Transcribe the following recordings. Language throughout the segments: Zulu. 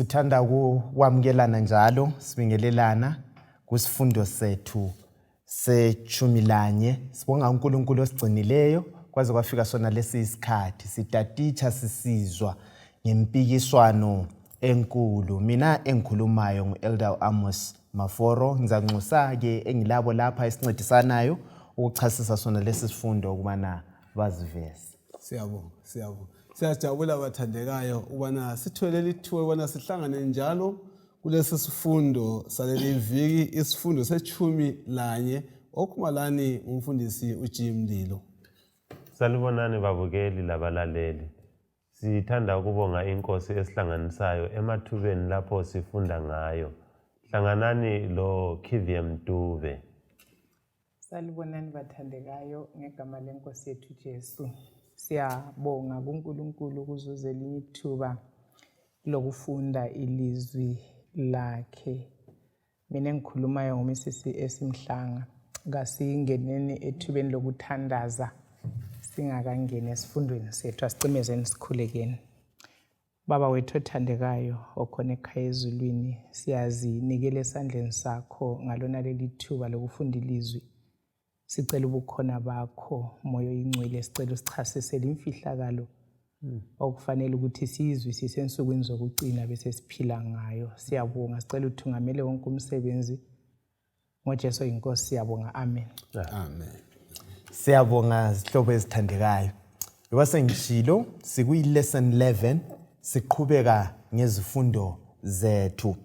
Sithanda ukwamukelana njalo sibingelelana kusifundo sethu setshumi lanye. Sibonga uNkulunkulu osigcinileyo kwaze kwafika sona lesi isikhathi sitatitsha sisizwa ngempikiswano enkulu. Mina engikhulumayo nguElder Amos Maforo, ngizanxusa ke engilabo lapha esincedisanayo ukuchasisa sona lesi sifundo ukubana baziveze. Siyabonga. Siyajabula bathandekayo ukubana sithole lithuba ukubana sihlangane njalo kulesi sifundo saleli viki, isifundo setshumi lanye okumalani umfundisi uJimlilo. Salibonani babukeli labalaleli. Sithanda ukubonga inkosi esihlanganisayo emathubeni lapho sifunda ngayo. Hlanganani lo KVM Dube. Salibonani bathandekayo ngegama lenkosi yethu Jesu. Siyabonga kuNkulunkulu kuzuzela ithuba lokufunda ilizwi lakhe. Mina ngikhulumayo ngoMsisi esimhlanga. Kasingeneni ethubeni lokuthandaza singakangeni esifundweni sethu, asicimezeni sikhulekeni. Baba wethu othandekayo okhona ekhaya ezulwini, siyazinikela esandleni sakho ngalona leli thuba lokufunda ilizwi. Sicela ubukhona bakho moyo oyingcwele, sicela usichasisele imfihlakalo okufanele ukuthi sizwisise ensukwini zokucina bese siphila ngayo. Siyabonga, sicela uthungamele wonke umsebenzi ngoJesu inkosi, siyabonga. Amen. Amen. Siyabonga zihlobo ezithandekayo. Ngoba sengishilo sikuyi-lesson 11 siqhubeka ngezifundo zethu.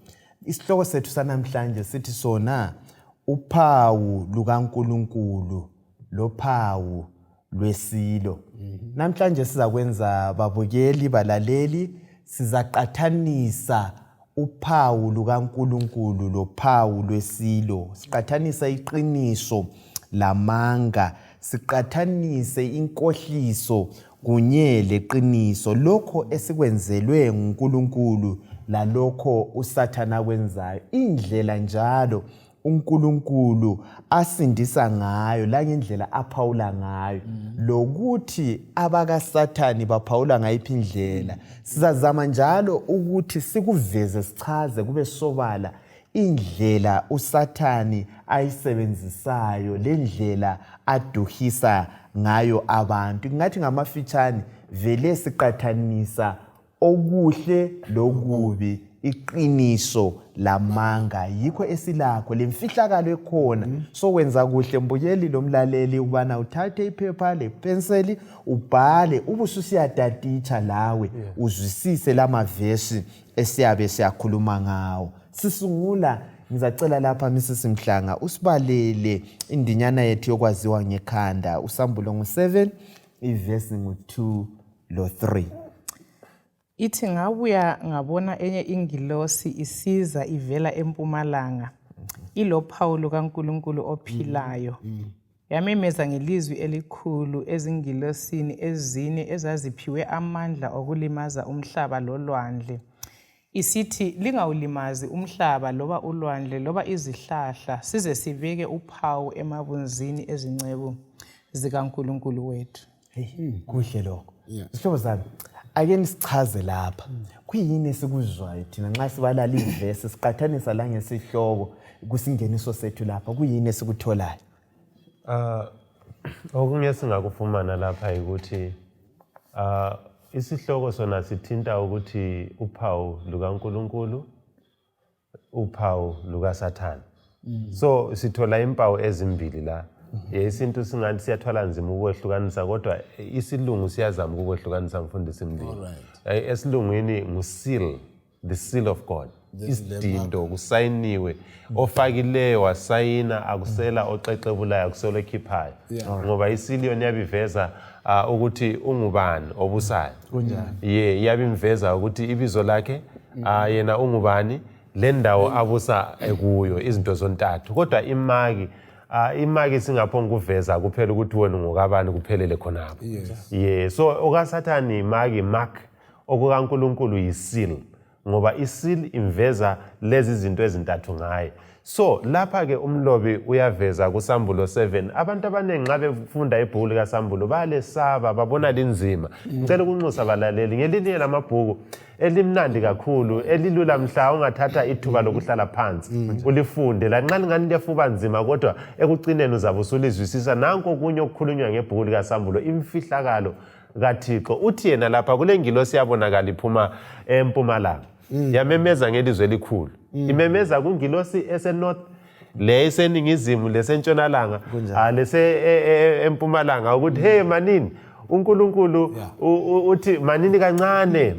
Isihloko sethu sanamhlanje sithi sona uphawu LukaNkulunkulu, Lophawu, Lwesilo. Namhlanje sizakwenza babukeli balaleli, sizaqathanisa uphawu LukaNkulunkulu lophawu Lwesilo. Siqathanisa iqiniso lamanga, siqathanise inkohliso kunye leqiniso, lokho esikwenzelwe nguNkulunkulu lalokho uSathana kwenzayo. Indlela njalo uNkulunkulu asindisa ngayo langendlela aphawula ngayo, lokuthi abakaSathani baphawula ngayiphi indlela. Sizazama njalo ukuthi sikuveze sichaze kube sobala indlela uSathani ayisebenzisayo, lendlela aduhisa ngayo abantu. Ngathi ngamafitshane vele siqathanisa okuhle lokubi, iqiniso lamanga. Yikho esilakho lemfihlakalo ekhona sokwenza kuhle mbukeli lomlaleli ukubana uthathe iphepha lepenseli ubhale ubususiyadaditsha lawe uzwisise lamavesi esiyabe siyakhuluma ngawo. Sisungula ngizacela lapha Mrs. Mhlanga usibalele indinyana yethu yokwaziwa ngekhanda, usambulo ngo7 ivesi ngo2 lo3. Ithi ngabuya ngabona enye ingilosi isiza ivela empumalanga, ilophawu lukaNkulunkulu ophilayo. Yamemeza ngelizwi elikhulu ezingilosini ezine ezaziphiwe amandla okulimaza umhlaba lolwandle. Isithi lingawulimazi umhlaba loba ulwandle loba izihlahla, size sibeke uphawu emabunzini ezincebo zikaNkulunkulu wethu. Kuhle lokho. Sihlobo zami, ake nisichaze lapha. Kuyini esikuzwayo thina nxa sibalala ivesi siqathanisa la ngesihloko kusingeniso sethu lapha? Kuyini esikutholayo? Okunye singakufumana lapha ukuthi isihloko sona sithinta ukuthi uphawu lukaNkulunkulu, uphawu lukaSathane. So sithola impawu ezimbili la. Isintu singathi siyathwala nzima ukwehlukanisa, kodwa isilungu siyazama ukwehlukanisa mfundisi Mlilo. Esilungwini nguseal, the seal of God. Isidindo kusayiniwe, ofakileyo wasayina, akusela oxexebulayo, akusela okhiphayo. Ngoba isili yona iyabiveza ukuthi ungubani obusayo. Iyabimveza ukuthi ibizo lakhe yena ungubani, le ndawo abusa kuyo, izinto zontathu. Kodwa imaki singaphonga ukuveza kuphela ukuthi wena ngokabani kuphelele khonapho. So okaSathani imaki, mark, okukaNkulunkulu yiseal, ngoba iseal imveza lezi zinto ezintathu ngaye. So lapha ke umlobi uyaveza kuSambulo 7 abantu abaningi nxa befunda ibhuku likaSambulo balesaba babona linzima ngicela ukunxusa abalaleli ngelinye lamabhuku elimnandi kakhulu elilula mhla ungathatha ithuba lokuhlala phansi ulifunde lanxa lingani lefuba nzima kodwa ekucineni uzabe usulizwisisa nanko okunye okukhulunywa ngebhuku likaSambulo imfihlakalo kaThixo uthi yena lapha kule ngilosi yabonakala iphuma empumalanga yamemeza ngelizwe elikhulu imemeza kungilosi esenorth le eseningizimu lesentshonalanga lese empumalanga ukuthi hey manini uNkulunkulu uthi manini kancane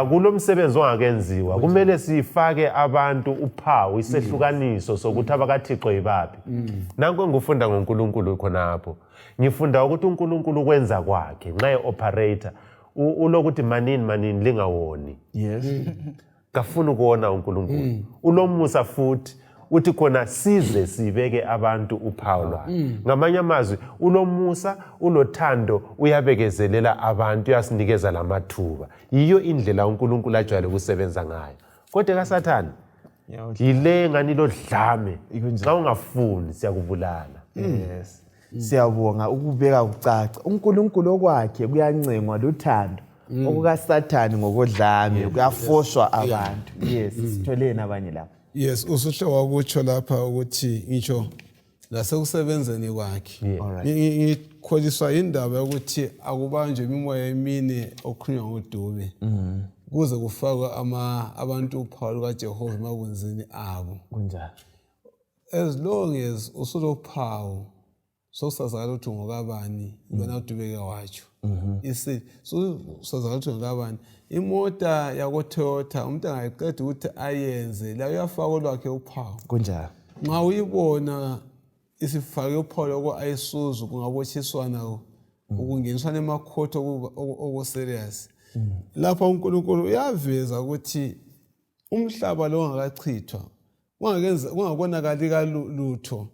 kulomsebenzi ongakenziwa kumele sifake abantu uphawu isehlukaniso sokuthi abakaThixo yibaphi nanko ngifunda ngoNkulunkulu khonapho ngifunda ukuthi uNkulunkulu kwenza kwakhe nxa eoperator ulokuthi manini lingawoni yes kafuna ukuona uNkulunkulu ulomusa futhi uthi khona size sibeke abantu uphawu lwakhe ngamanye amazwi ulomusa unothando uyabekezelela abantu uyasinikeza lamathuba yiyo indlela uNkulunkulu ajwayele ukusebenza ngayo kodwa kaSathane yile ngani lodlame xa ungafuni siyakubulala yes siyabonga ukubeka kucaca uNkulunkulu okwakhe kuyancengwa luthando okukaSathane ngokodlame kuyafoshwa abantu yes sitholeni abanye lapha yes usuhle wakutsho lapha ukuthi ngisho nasekusebenzeni kwakhe ngikholiswa indaba yokuthi akubanjwe imimoya emini okhulunywa ngoDube kuze kufakwe abantu uphawu lukaJehova emabunzini abo kunjalo as long as usulophawu sosazakala ukuthi ngokabani yona uDube watsho isi sosazakala ukuthi ngokabani imota yakoToyota umuntu angayiqeda ukuthi ayenze la uyafaka lwakhe uphawu kunjalo nxa uyibona isifake uphawu lokho ayisuzu kungabotshiswana ukungeniswana emakhotho okuserious lapha uNkulunkulu uyaveza ukuthi umhlaba lo ongakachithwa kungabonakali kalutho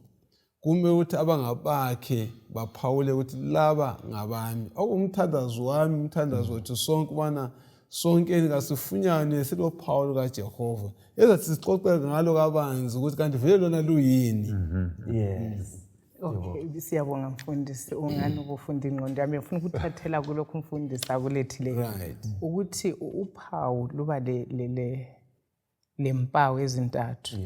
kume ukuthi abangabakhe baphawule ukuthi laba ngabami okumthandazo wami umthandazo wethu sonke ubana sonke ngasifunyane silophawu lukaJehova ezathi sixoxe ngalo kabanzi ukuthi kanti vele lona luyini yes okay siyabonga mfundisi ungani ukufunda ingqondo yami ngifuna ukuthathela kulokho umfundisi akulethile ukuthi uphawu luba lempawu ezintathu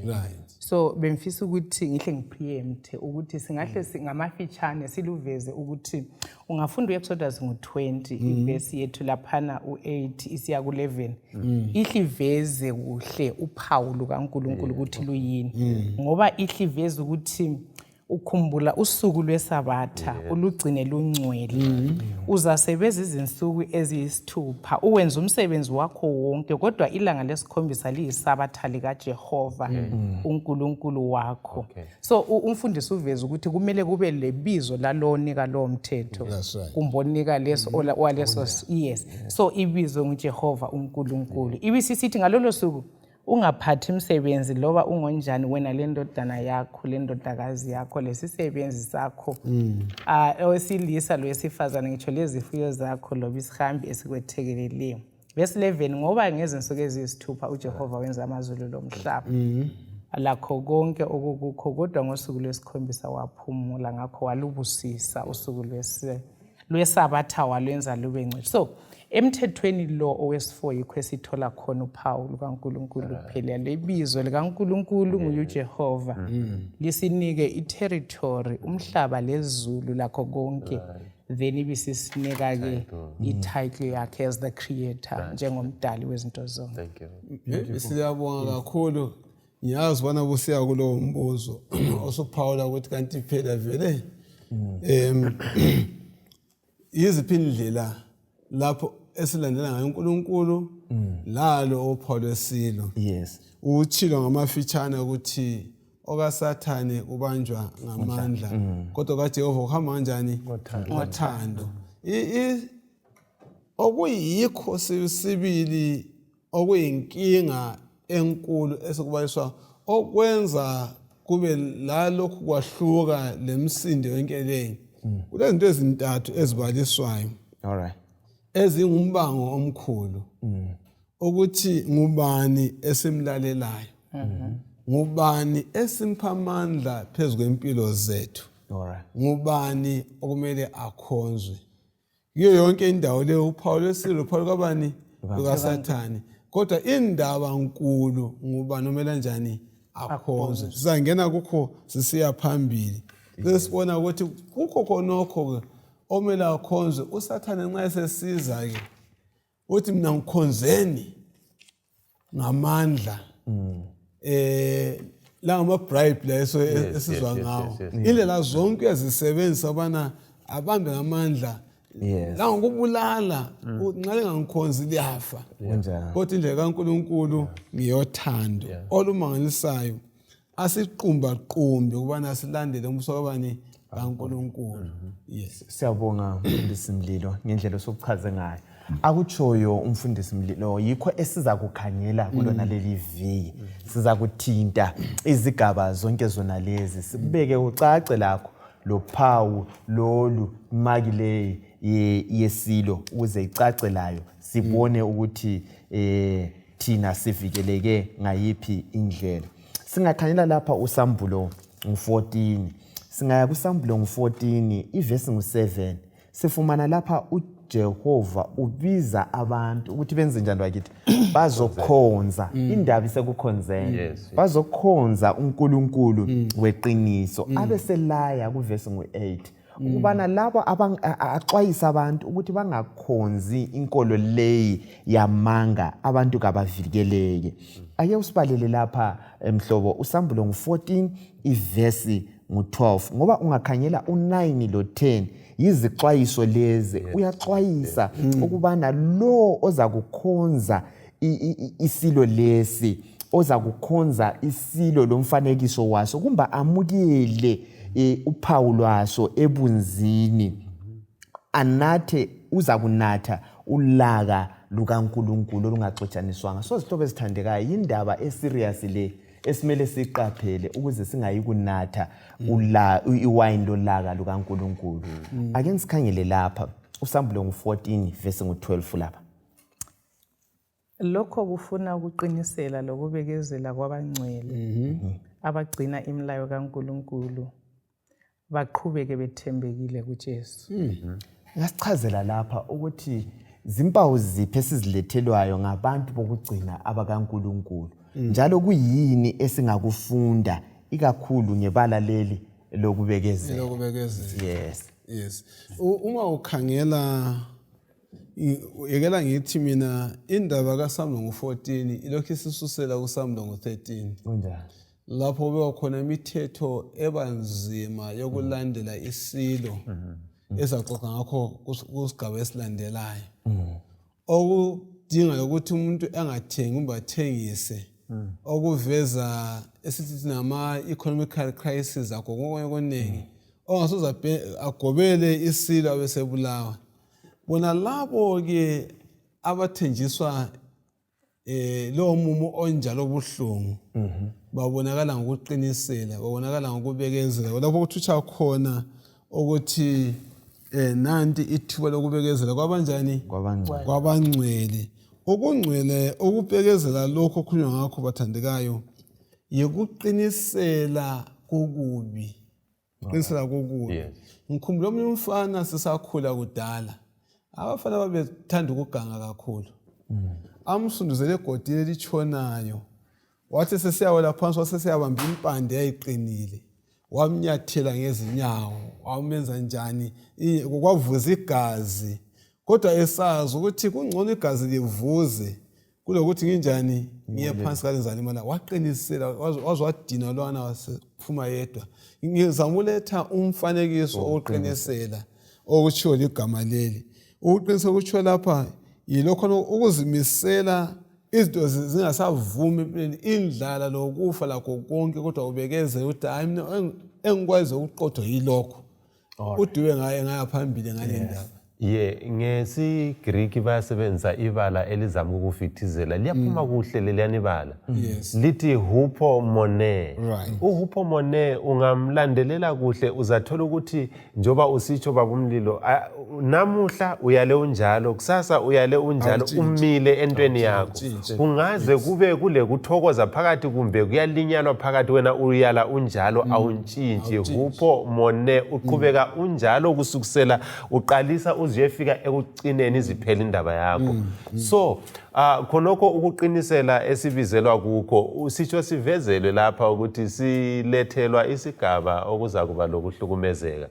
so bemfisa ukuthi ngihle ngipreempt ukuthi singahle singamafitshane siluveze ukuthi ungafunda uExodus ngo20 ivesi yethu laphana u8 isiya ku11 ihliveze kuhle uphawu lukaNkulunkulu ukuthi luyini ngoba ihliveze ukuthi ukhumbula usuku lwesabatha ulugcine lungcwele uzasebeza izinsuku eziyisithupha uwenza umsebenzi wakho wonke kodwa ilanga lesikhombisa liyisabatha likaJehova uNkulunkulu wakho so umfundisi uveza ukuthi kumele kube lebizo lalonika lo mthetho kumbonika leso waleso yes so ibizo nguJehova uNkulunkulu ibisisithi ngalolo suku ungaphathi umsebenzi loba ungonjani wena lendodana yakho lendodakazi yakho lesisebenzi sakho owesilisa lowesifazane ngitsho lezifuyo zakho loba isihambi esikwethekeleleyo verse 11 ngoba ngezinsuku eziyisithupha uJehova wenza amazulu lomhlaba lakho konke okukukho kodwa ngosuku lwesikhombisa waphumula ngakho walubusisa usuku lwesabatha walwenza lube ngcwele so emthethweni lo owesi4 yikho esithola khona uphawu lukaNkulunkulu phela lebizo likaNkulunkulu nguJehova lisinike iterritory umhlaba lezulu lakho konke then ibisisinika ke ititle yakhe as the creator njengomdali wezinto zonke siyabonga kakhulu ngiyazi bona busiya kulo mbuzo osuphawula ukuthi kanti phela vele yiziphi indlela lapho esilandela ngayo uNkulunkulu lalo ophawu Lwesilo yes uchilo ngamafitshane ukuthi okaSathane ubanjwa ngamandla kodwa kaJehova uhamba kanjani ngothando okuyikho sibili okuyinkinga enkulu esikubaliswa okwenza kube lalokhu kwahluka lemsindo yonkelenge kulezinto ezintathu ezibaliswayo all right ezingumbango omkhulu ukuthi ngubani esimlalelayo ngubani esimpha amandla phezu kwempilo zethu, Alright. ngubani okumele akhonzwe. Kuyo yonke indawo le uphawu lwesilo uphawu kabani lukaSathane, kodwa indaba nkulu ngubani omele njani akhonzwe. Sizangena kukho sisiya phambili sesibona ukuthi kukho khonokho omele akhonzwe. uSathane nxa esesiza ke uthi mina ngikhonzeni ngamandla la ngama-bribe leso esizwa ngawo. Indlela zonke uyazisebenzisa ubana abambe ngamandla la ngokubulala nxa lingangikhonzi liyafa. Kodwa indlela kaNkulunkulu ngiyothando olumangalisayo, asiqumbaqumbe ukubana silandele umbuso kabani kaNkulunkulu. Yes. Siyabonga umfundisi Mlilo ngendlela sokuchaze ngayo. Akutshoyo umfundisi Mlilo yikho esiza kukhangela kulona leli viki. Siza kuthinta izigaba zonke zona lezi. Sibeke ucace lakho lophawu lolu makile yesilo ukuze icace layo sibone ukuthi thina sivikeleke ngayiphi indlela. Singakhangela lapha uSambulo 14. Singaya kuSambulo 14 ivesi 7. Sifumana lapha uJehova ubiza abantu ukuthi benze njani bakithi bazokhonza indaba isekukhonzeni. Bazokhonza uNkulunkulu weqiniso. Abeselaya kuvesi 8 ukubana labo axwayisa abantu ukuthi bangakhonzi inkolo leyi yamanga, abantu kabavikeleke. Ake usibalele lapha emhlobo uSambulo 14 ivesi 12 ngoba ungakhangela u9 lo10 yizixwayiso lezi uyaxwayisa ukubana lo oza kukhonza isilo lesi, oza kukhonza isilo lomfanekiso waso kumba amukele uphawu lwaso ebunzini, anathe uza kunatha ulaka lukaNkulunkulu olungaxotshaniswanga. So zihlobo ezithandekayo indaba eserious le esimele siqaphele ukuze singayi kunatha iwine lolaka lukaNkulunkulu. Ake sikhangele lapha uSambulo 14 verse 12 lapha. Lokho kufuna ukuqinisela lokubekezela kwabangcwele abagcina imilayo kaNkulunkulu baqhubeke bethembekile kuJesu. Ngasichazela lapha ukuthi zimpawu ziphi esizilethelwayo ngabantu bokugcina abakaNkulunkulu. Njalo kuyini esingakufunda ikakhulu ngebala leli lokubekezela. Yes. Uma ukhangela yekela ngithi mina indaba kaSambulo 14 ilokhu isisusela kuSambulo 13. Kunjani? Lapho beka khona imithetho ebanzima yokulandela isilo ezaxoxa ngakho kusigaba esilandelayo. Okudinga ukuthi umuntu angathengi kumbe athengise, okuveza esithi nama economical crisis akho konke konengi ongasoza agobele isilo abesebulawa. Bona labo ke abathenjiswa lo mumo onjalo obuhlungu babonakala ngokuqinisela, babonakala ngokubekezela. Lapho kuthutsha khona ukuthi nanti ithuba lokubekezela kwabanjani kwabangcwele. Ukungcwele ukubekezela lokho okhulunywa ngakho bathandekayo yikuqinisela kokubi. Qinisela kokubi. Ngikhumbula omunye umfana sisakhula kudala. Abafana babethanda ukuganga kakhulu. Amsunduzele egodini elichonayo. Wathi sesiyawela phansi wasesiyabamba impande yayiqinile. Wamnyathela ngezinyawo, wamenza njani kwavuza igazi. Kodwa esazi ukuthi kungcono igazi livuze kulokuthi nginjani ngiye phansi kalenzalimala. Waqinisela wazwadina lwana wasephuma yedwa. Ngizamuletha umfanekiso oqinisela okutshiwo ligama leli. Uqinisela ukutshiwo lapha yilokho ukuzimisela izinto zingasavumi empilweni, indlala lokufa lakho konke, kodwa ubekeze ukuthi hayi mina engikwazi ukuqotho yilokho uduwe ngaye ngaphambili ngale ndaba. NgesiGreek bayasebenzisa ibala elizama ukufithizela liyaphuma kuhle leliyani ibala lithi hupomone. Uhupomone ungamlandelela kuhle uzathola ukuthi njoba usitsho babumlilo namuhla uyale unjalo, kusasa uyale unjalo, umile entweni yakho. Kungaze kube kule kuthokoza phakathi kumbe kuyalinyanwa phakathi, wena uyala unjalo awuntshintshi, hupho mone uqhubeka unjalo kusukisela uqalisa uziyefika ekucineni iziphela indaba yakho. So khonokho ukuqinisela esibizelwa kukho usitsho sivezelwe lapha ukuthi silethelwa isigaba okuza kuba lokuhlukumezeka.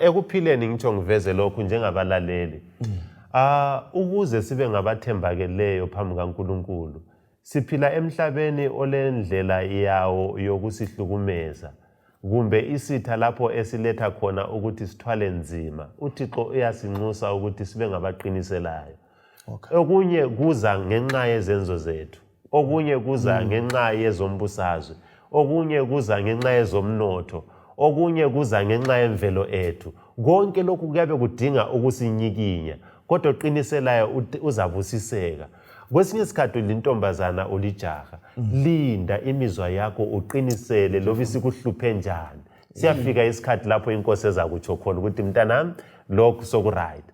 Ekuphileni ngitsho ngiveze lokhu njengabalaleli. Ukuze sibe ngabathembakeleyo phambi kaNkulunkulu, siphila emhlabeni olendlela yawo yokusihlukumeza, kumbe isitha lapho esiletha khona ukuthi sithwale nzima. uThixo uyasinxusa ukuthi sibe ngabaqiniselayo. Okunye kuza ngenxa yezenzo zethu, okunye kuza ngenxa yezombusazwe, okunye kuza ngenxa yezomnotho, okunye kuza ngenxa yemvelo ethu. Konke lokhu kuyabe kudinga ukusinyikinya, kodwa qiniselayo uzabusiseka. Kwesinye isikhathi lintombazana ulijaha, linda imizwa yakho uqinisele loba isikuhluphe njani. Siyafika isikhathi lapho inkosi ezakutsho khona ukuthi mntanami lokhu sokuright.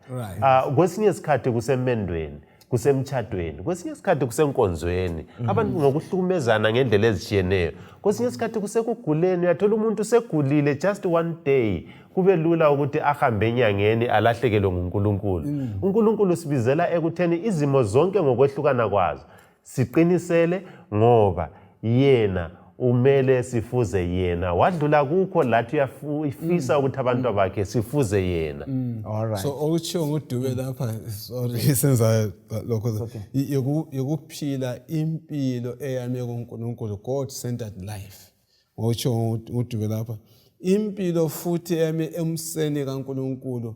Kwesinye isikhathi kusemendweni, kusemtshadweni, kwesinye isikhathi kusenkonzweni, abantu ngokuhlukumezana ngendlela ezitshiyeneyo. Kwesinye isikhathi kusekuguleni, uyathola umuntu segulile just one day, kube lula ukuthi ahambe enyangeni alahlekelwe nguNkulunkulu. uNkulunkulu sibizela ekutheni izimo zonke ngokwehlukana kwazo siqinisele, ngoba yena umele sifuze yena. Wadlula kukho lathi uyafisa ukuthi abantu bakhe sifuze yena. Alright. So okutshiwo nguDube lapha, sorry senza lokho, yokuphila impilo eyame kuNkulunkulu, God centered life. Okutshiwo nguDube lapha, impilo futhi eyame emseni kaNkulunkulu,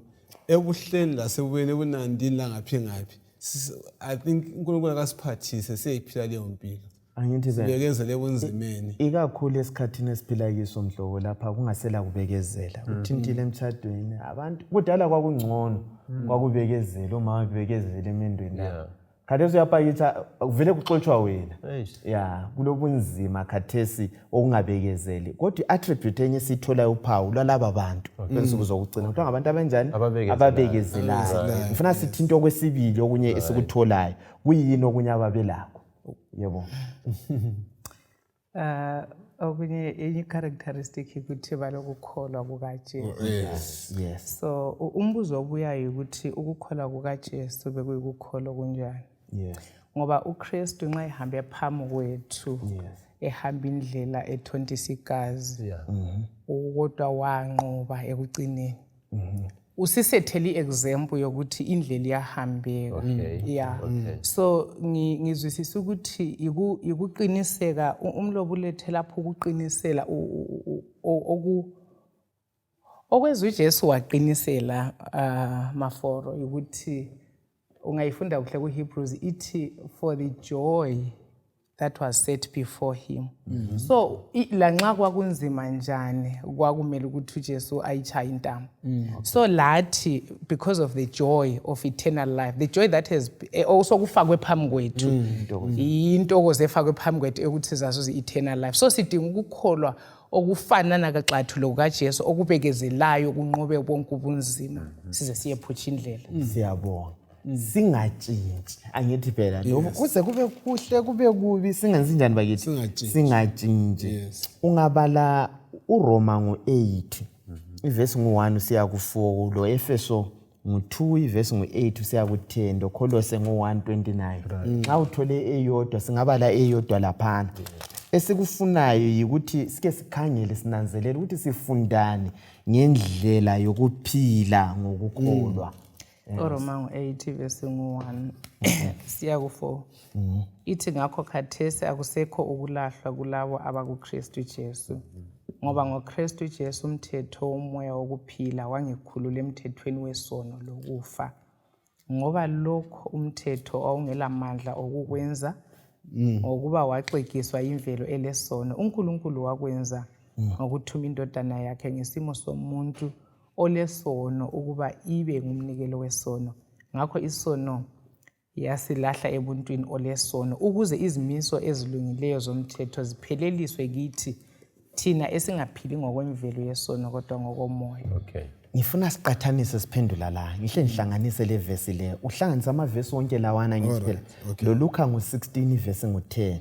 ebuhleni lasebubeni ebunandini langaphi ngaphi. I think uNkulunkulu akasiphathise siyiphila leyo mpilo. Angithi bekezele ebunzimeni. Ikakhulu esikhathini esiphila kiso mhlobo lapha kungasela kubekezela. Uthintile emtshadweni, abantu kudala kwakungcono, kwakubekezela, omama bebekezela emendweni la. Khathesi uyapakitha kuvele kuxotshwa wena. Kulobunzima khathesi okungabekezeli. Kodwa i-attribute enye sithola uphawu lwalaba bantu kwensuku zokugcina. Kuthiwa ngabantu abanjani? Ababekezelayo. Ngifuna sithi into okwesibili okunye esikutholayo. Kuyini okunye ababelakho? Yebo. Okunye enye characteristic ukuthi balokukholwa kukaJesu. Yes. So umbuzo obuyayo ukuthi ukukholwa kukaJesu bekuyikukholwa kunjani? Yes. Ngoba uKristu nxa ehambe phambi kwethu, ehamba indlela ethontisa igazi, kodwa wanqoba ekucineni. Usisethele i-example yokuthi indlela iyahambeka. So ngizwisisa ukuthi ikuqiniseka, umlobo ulethe lapho ukuqinisela okwezwe uJesu waqinisela maforo ukuthi ungayifunda kuhle kuHebrews ithi for the joy that was set before him. So lanxa kwakunzima njani kwakumele ukuthi uJesu ayichaye intamo. So lathi because of the joy of eternal life, the joy that has also kufakwe phambi kwethu, intokozo efakwe phambi kwethu ukuthi zazuze eternal life. So sidinga ukukholwa okufanana kaxathulo kukaJesu okubekezelayo kunqobe bonke ubunzima size siyephutsha indlela. Siyabonga. Singatshintshi, angithi phela lokho kuze kube kuhle kube kubi singenzi njani bakithi? Singatshintshi. Ungabala uRoma ngo-8 ivesi ngo-1 siya ku-4, lo Efeso ngo-2 ivesi ngo-8 siya ku-10, lo Kolose ngo-1:29. Nxa uthole eyodwa singabala eyodwa laphana. Esikufunayo yikuthi sike sikhangele sinanzelele ukuthi sifundane ngendlela yokuphila ngokukholwa. Roma 8 verse 1 siya ku4 ithi ngakho khathesi akusekho ukulahlwa kulabo abakuKristu Jesu, ngoba ngoKristu Jesu umthetho womoya wokuphila wangikhulula emthethweni wesono lokufa, ngoba lokho umthetho awungelamandla okukwenza ngokuba waxekiswa imvelo elesono. uNkulunkulu wakwenza ngokuthuma indodana yakhe ngesimo somuntu olesono ukuba ibe ngumnikelo wesono. Ngakho isono yasilahla ebuntwini olesono ukuze izimiso ezilungileyo zomthetho zipheleliswe kithi thina esingaphili ngokwemvelo yesono kodwa ngokomoya. Okay. Ngifuna siqathanise siphendula la. Ngihle ngihlanganise le verse le. Uhlanganisa amavesi wonke lawana ngithi phela. Lo Luka ngo-16 verse ngo-10.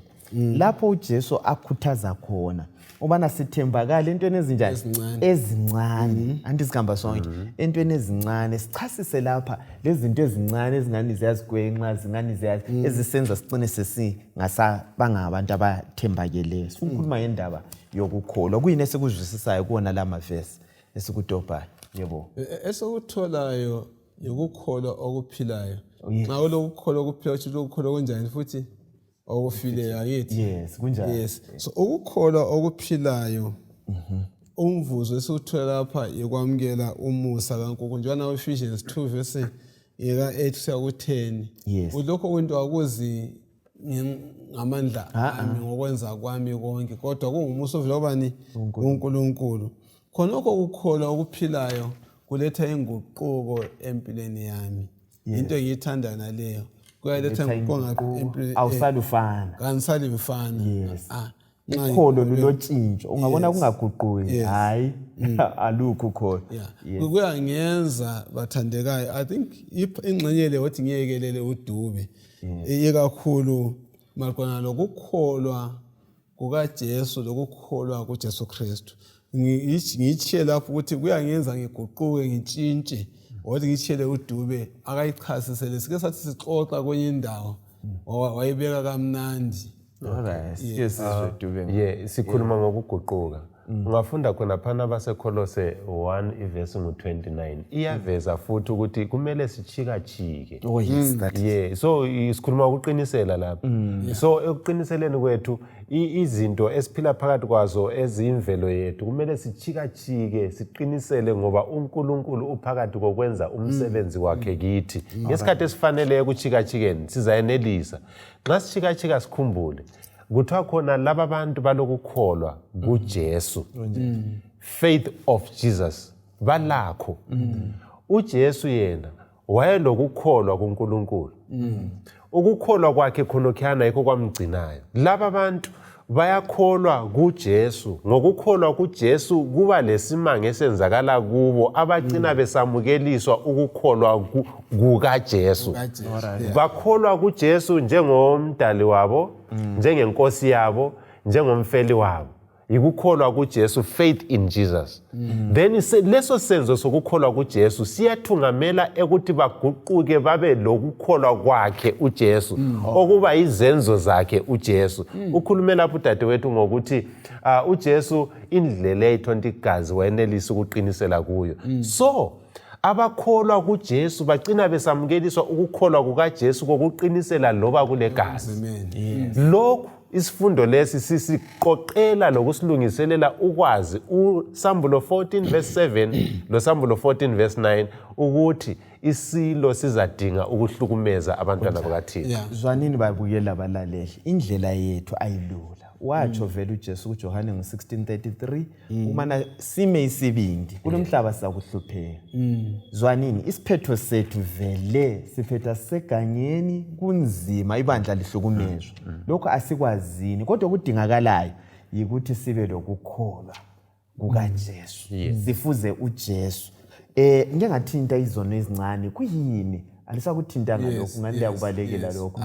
Lapho uJesu akhuthaza khona ubana sithembakala entweni ezinjani ezincane anti sigamba sonke entweni ezincane sichasise lapha lezi zinto ezincane ezingani ziyazigwenxa zingani ziyazi ezisenza sicine sesingasabanga abantu abathembakeleyo. Sifuna ukukhuluma ngendaba yokukholwa kuyini esikuzwisisayo kuona la mavesi esikudobhayo yebo esikutholayo yokukholwa okuphilayo nxa ulokukholwa okuphilayo uthi ukukholwa kunjani futhi okufileyo akithi yes kunjani yes so ukukholwa okuphilayo umvuzo esiwuthola lapha yokwamukela umusa kaNkulunkulu njengoba Ephesians 2 verse ika8 kuya ku10 ulokho kwento akuzi ngamandla ami ngokwenza kwami konke kodwa kungumusa ovela kubani uNkulunkulu khonokho ukukholwa okuphilayo kuletha inguquko empilweni yami into engiyithanda naleyo kuyaletha ngaphi awusalufana kanisali mfana yes ukholo lulotshintsho ungabona kungaguquki hayi alukho ukholo kuyangenza bathandekayo I think ingxenye le wathi ngiyekelele udube ikakhulu malukwana lokukholwa kukaJesu lokukholwa kuJesu Kristu ngitshe lapho ukuthi kuyangenza ngiguquke ngitshintshe wathi ngitshele udube akayichasisele sike sathi sixoxa kwenye indawo wayibeka kamnandi alright yes yeah sikhuluma ngokuguquka ungafunda khona phana baseKolose 1 ivesi ngo29 iyaveza futhi ukuthi kumele sichika-chike oh yes that yeah so isikhuluma ukuqinisela lapha so ekuqiniseleni kwethu izinto esiphila phakathi kwazo ezimvelo yethu kumele sichika-chike siqinisele ngoba uNkulunkulu uphakathi kokwenza umsebenzi wakhe kithi ngesikhathi esifanele ukuchika-chikeni sizayenelisa xa sichika-chika sikhumbule kuthiwa khona laba bantu balokukholwa kuJesu faith of Jesus balakho uJesu yena wayelokukholwa kuNkulunkulu ukukholwa kwakhe khonokhana yikho kwamgcinayo laba bantu bayakholwa kuJesu ngokukholwa kuJesu kuba lesimanga esenzakala kubo abagcina besamukeliswa ukukholwa kukaJesu bakholwa kuJesu njengomdali wabo njengenkosi yabo njengomfeli wabo ikukholwa kuJesu faith in Jesus then leso senzo sokukholwa kuJesu siyathungamela ekuthi baguquke babe lokukholwa kwakhe uJesu okuba izenzo zakhe uJesu ukhulume lapho udadewethu ngokuthi uJesu indlela eyithonta igazi wayenelisa ukuqinisela kuyo so abakholwa kuJesu bagcina besamukeliswa ukukholwa kukaJesu kokuqinisela loba kule gazi lokhu isifundo lesi sisiqoqela lokusilungiselela ukwazi uSambulo 14 verse 7 loSambulo 14 verse 9 ukuthi isilo sizadinga ukuhlukumeza abantwana bakaThixo zwanini babukela abalaleli indlela yethu ayilula watsho vele uJesu kuJohane ngo16:33 umana sime isibindi kulomhlaba sizakuhlupheka zwanini isiphetho sethu vele siphetha seganyeni kunzima ibandla lihlukumezwe lokho asikwazini kodwa kudingakalayo yikuthi sibe lokukholwa kukaJesu sifuze uJesu ngeke ngathinta izono ezincane kuyini alisakuthinta ngalokho ngani liyakubalekela lokho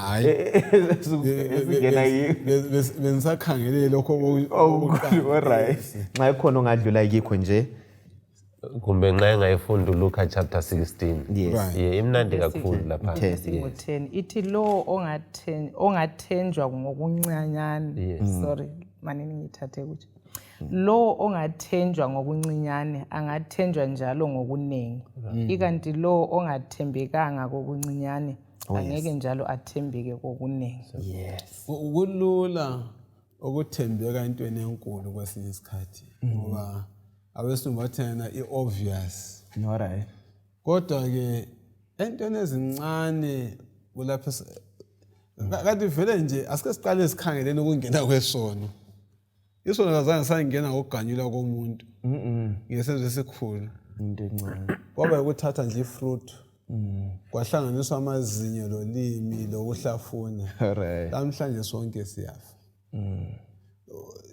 esingena bengisakhangelele lokho alright nxa ikhona ongadlula yikho nje kumbe nxa engayifunda uLuka chapter 16 yeah imnandi kakhulu lapha 10 ithi lo ongathenjwa ngokuncanyane sorry manini ngithathe ukuthi lo ongathenjwa ngokuncinyane angathenjwa njalo ngokunengi ikanti lo ongathembekanga kokuncinyane angeke njalo athembeke kokunengi yes ukulula ukuthembeka entweni enkulu kwesinye isikhathi ngoba abesilungu bathena iobvious alright kodwa ke entweni ezincane kulapha kanti vele nje asike siqale sikhangeleni ukungena kwesono isono kazange sangena ngokuganyulwa komuntu ngesenzo esikhulu into encane kwaba ukuthatha nje ifruit kwahlanganiswa amazinyo lolimi lokuhlafuna alright namhlanje sonke siyafa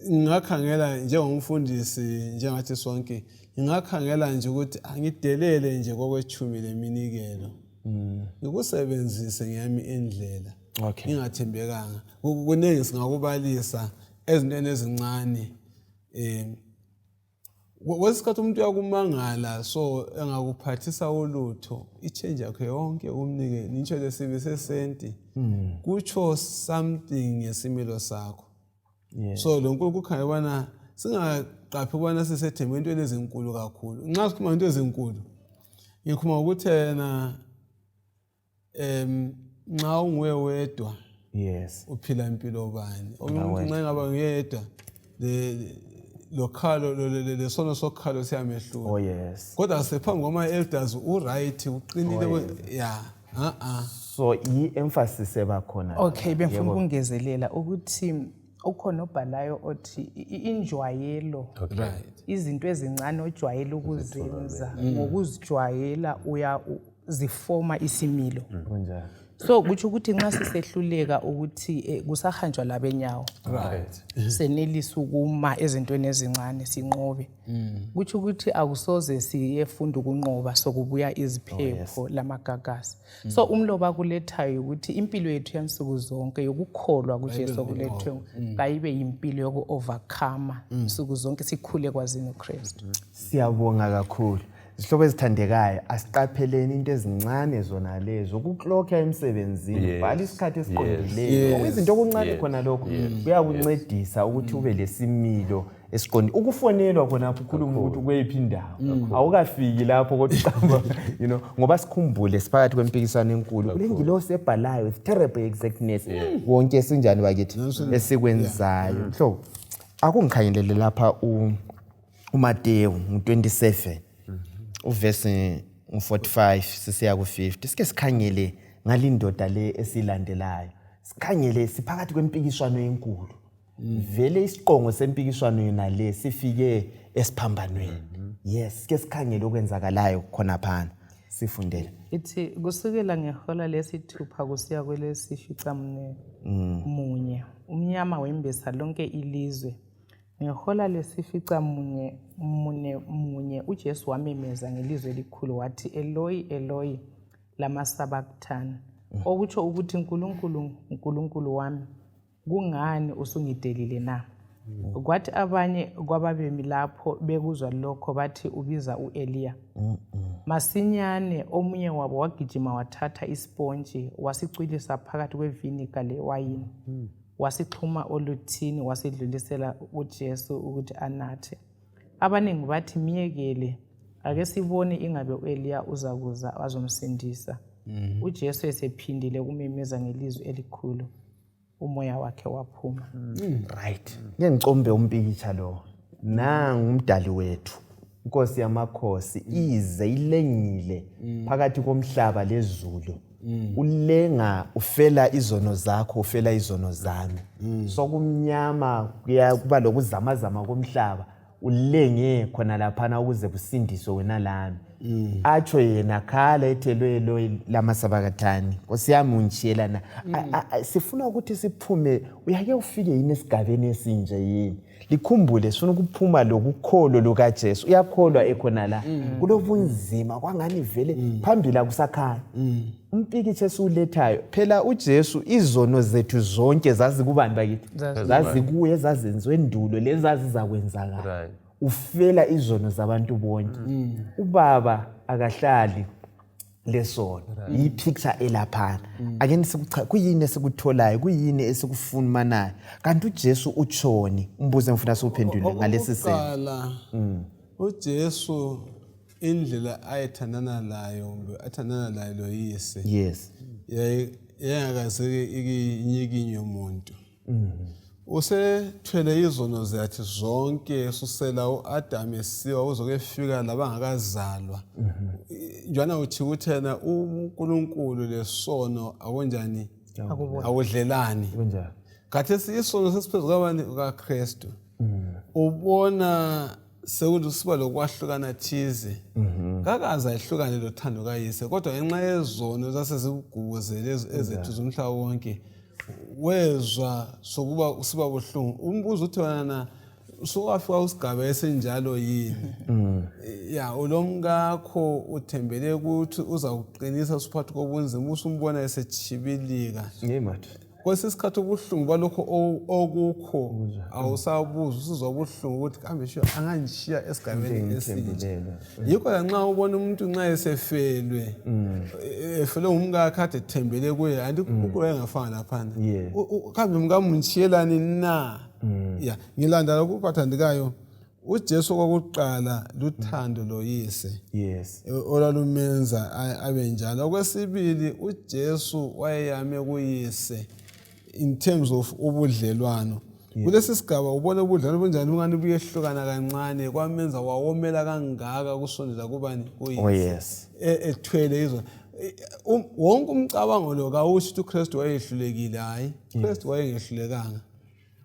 Ngingakhangela njengomfundisi njengathi sonke ngingakhangela nje ukuthi angidelele nje kokwethumi leminikelo. Ngikusebenzise ngiyami indlela. Ngingathembekanga. Kuningi singakubalisa ezintweni ezincane. Wesikhathi umuntu uyakumangala so engakuphathisa ulutho ichange yakhe yonke umnike nitsho lesibi sesenti kutsho something ngesimilo sakho. So lo nkulunkulu kukhanya ubana singaqaphi ubana sisethemba into ezinkulu kakhulu. Nxa sikhuluma into ezinkulu ngikhuluma ukuthi yena nxa unguwe wedwa uphila impilo bani umuntu nxa ngaba ngiyedwa lokhalo lesono sokhalo siyamehlula. Kodwa sephambi kwama elders uright uqinile so i-emphasis ebakhona. Okay, bengifuna ukungezelela ukuthi ukhona obhalayo othi injwayelo izinto ezincane ojwayela ukuzenza ngokuzijwayela uyazifoma isimilo. So kutsho ukuthi nxa sisehluleka ukuthi kusahanjwa labenyawo senelisa ukuma ezintweni ezincane sinqobe. Kutsho ukuthi akusoze siyefunda ukunqoba sokubuya iziphepho lamagagasi. So umloba kulethayo ukuthi impilo yethu yansuku zonke yokukholwa kuJesu kulethwe kayibe impilo yoku-overcome nsuku zonke sikhule kwazini uKristu. Siyabonga kakhulu. Isihlobo ezithandekayo asiqapheleni into ezincane zona lezo ukuklokha emsebenzini bhala isikhathi esiqondileyo izinto okuncane khona lokho kuyakuncedisa ukuthi ube lesimilo esiqondile ukufonelwa khona lapho ukhuluma ukuthi kweyiphi indawo awukafiki lapho kodwa uqamba ngoba sikhumbule siphakathi kwempikisano enkulu kulengilosi ebhalayo with terrible exactness wonke sinjani bakithi esikwenzayo. Mhlobo akungikhangelele lapha uMateyu 27 uverse 45 sisiya ku50 sike sikhangele ngalindoda le esilandelayo sikhangele siphakathi kwempikiswano enkulu vele isiqongo sempikiswano yona le sifike esiphambanweni. Sike sikhangele okwenzakalayo khona phana sifundele ithi kusukela ngehola lesithupha kusiya kwelesifica munye umnyama wembesa lonke ilizwe. Ngehola lesifica munye uJesu wamemeza ngelizwi elikhulu wathi Eloi Eloi lama sabachthani okutsho ukuthi Nkulunkulu Nkulunkulu wami kungani usungidelile na. Kwathi abanye kwababemi lapho bekuzwa lokho bathi ubiza uEliya. Masinyane omunye wabo wagijima wathatha isponji wasicwilisa phakathi kweviniga lewayini wasixhuma oluthini wasidlulisela uJesu ukuthi anathe. Abaningi bathi miyekele ake sibone ingabe uEliya uzakuza azomsindisa. uJesu esephindile kumemeza ngelizwi elikhulu umoya wakhe waphuma. Right. Ngengicombe umpikitsha lo. Nangu umdali wethu. Inkosi yamakhosi ize ilengile phakathi komhlaba lezulu. Ulenga ufela izono zakho ufela izono zami. Sokumnyama kuba lokuzamazama komhlaba ulenge khona laphana ukuze kusindiswe wena lami. Atsho yena khala ethelwe lamasabakathani. Nkosi yami ungishiyela na. Sifuna ukuthi siphume uyake ufike yini esigabeni esinje yini. Likhumbule sifuna ukuphuma lokukholo lukaJesu. Uyakholwa ekhona la. Kulobunzima kwangani vele phambili akusakhaya. Umpikitshe esilethayo phela uJesu izono zethu zonke zazi kubani bakithi. Zazi kuye zazenziwe endulo lezazi zakwenzakala. Ufela izono zabantu bonke. Ubaba akahlali lesono. Yipicture elaphana. Ake sikucha kuyini esikutholayo kuyini esikufumanayo. Kanti uJesu utshoni umbuzo engifuna siuphendule ngalesi simo. uJesu indlela ayethandana layo athandana layo loyise. Yes. Yayingakaze ikinyikinye umuntu. Usethwele izono zathi zonke susela uAdam esiwa uzokefika labangakazalwa. Njana uthi kuthena uNkulunkulu lesono akonjani akudlelani. Kathesi isono sesiphezu kwabani kaKristu. Ubona sekuthi siba lokwahlukana thize. Kakaza ihlukane lothando kayise kodwa ngenxa yezono zasezigubuzele ezethu zomhlaba wonke wezwa sokuba usiba buhlungu umbuzo uthi wena sokafika usigaba esenjalo yini ya ulomkakho uthembele ukuthi uzawuqinisa usiphathe kobunzima usumbona esechibilika ngemathu kwesisikhathi ubuhlungu balokho okukho awusabuza usizwa ubuhlungu ukuthi kambe sho angangishiya esigabeni esinje yikho la nxa ubona umuntu nxa esefelwe efelwe umkakhe kade ethembele kuye anti kukhulu engafanga lapha kambe mngamutshiyelani na ya ngilanda lokhu bathandikayo uJesu kokuqala luthando loyise olalumenza abe njalo okwesibili uJesu wayeyame kuyise in terms of ubudlelwano kulesi sigaba ubona ubudlelwano bunjani ungani buyehlukana kancane kwamenza wawomela kangaka kusondela kubani kuyise ethwele izona wonke umcabango lo kawusho ukuthi uKristu wayehlulekile hayi uKristu wayengehlulekanga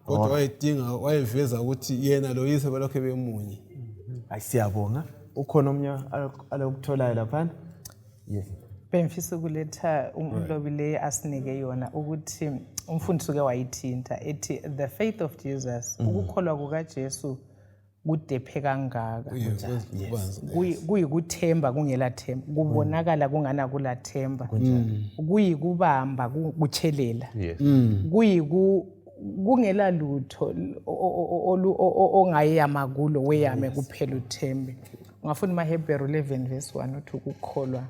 kodwa wayedinga wayeveza ukuthi yena loyise balokho bemunye ayisiyabonga ukhona omnye alokutholayo lapha bengifisa ukuletha umlobileyo asinike yona ukuthi umfundisi uke wayithinta ethi the faith of Jesus ukukholwa kukaJesu kudephe kangaka kuyikuthemba kungelathemba kubonakala kungana kulathemba kuyikubamba kuchelela kungela lutho ongayama kulo weyame kuphela uthembe ungafuna maHebheru 11 verse 1 uthi ukukholwa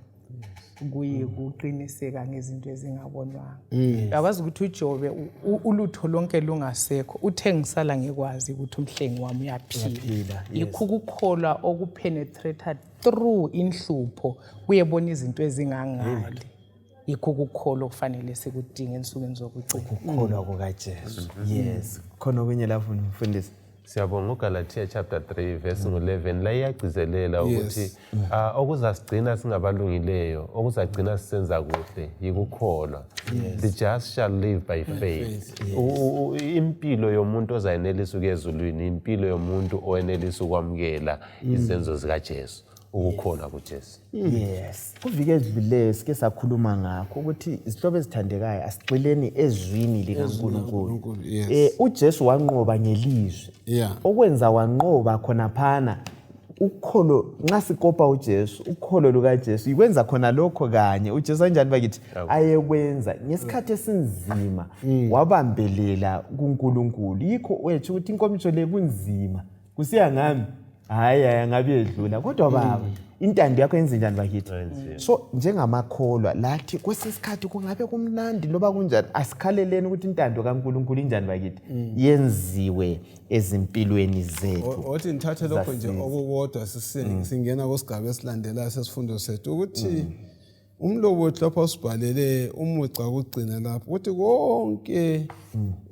kuye kuqiniseka ngezinto ezingabonwanga uyakwazi ukuthi uJobe ulutho lonke lungasekho uthe ngisala ngikwazi ukuthi umhlengi wami uyaphila yikho ukukholwa okupenetrate through inhlupho kuyebona izinto ezingangali yikho ukukholwa okufanele sikudinge ensukwini zokucina ukukholwa kukaJesu yes khona okunye lapho umfundisi siyabonga uGalatia chapter 3 verse 11 la iyagcizelela ukuthi okuzasigcina singabalungileyo okuzagcina sisenza kuhle yikukholwa the just shall live by faith impilo yomuntu ozayenelisa ukuyezulwini impilo yomuntu oyenelisa ukwamukela izenzo zikaJesu ukukholwa kuJesu yes kuvike edluleyo sike sakhuluma ngakho ukuthi izihlobo ezithandekayo asigxileni ezwini likaNkulunkulu uJesu wanqoba ngelizwi okwenza wanqoba khona phana ukukholo nxa sikopa uJesu ukukholo lukaJesu ikwenza khona lokho kanye uJesu kanjani bakithi ayekwenza ngesikhathi esinzima wabambelela kuNkulunkulu yikho wethu ukuthi inkomitsho le kunzima kusiya ngami hayi ngabe edlula kodwa baba intando yakho yenze njani bakithi so njengamakholwa lathi kwesisikhathi kungabe kumnandi loba kunjani asikhaleleni ukuthi intando kaNkulunkulu injani bakithi yenziwe ezimpilweni zethu othi nithathe lokho nje okukodwa singena kusigaba esilandelayo sesifundo sethu ukuthi umlobo wethu lapha usibhalele umuca kugcina lapho ukuthi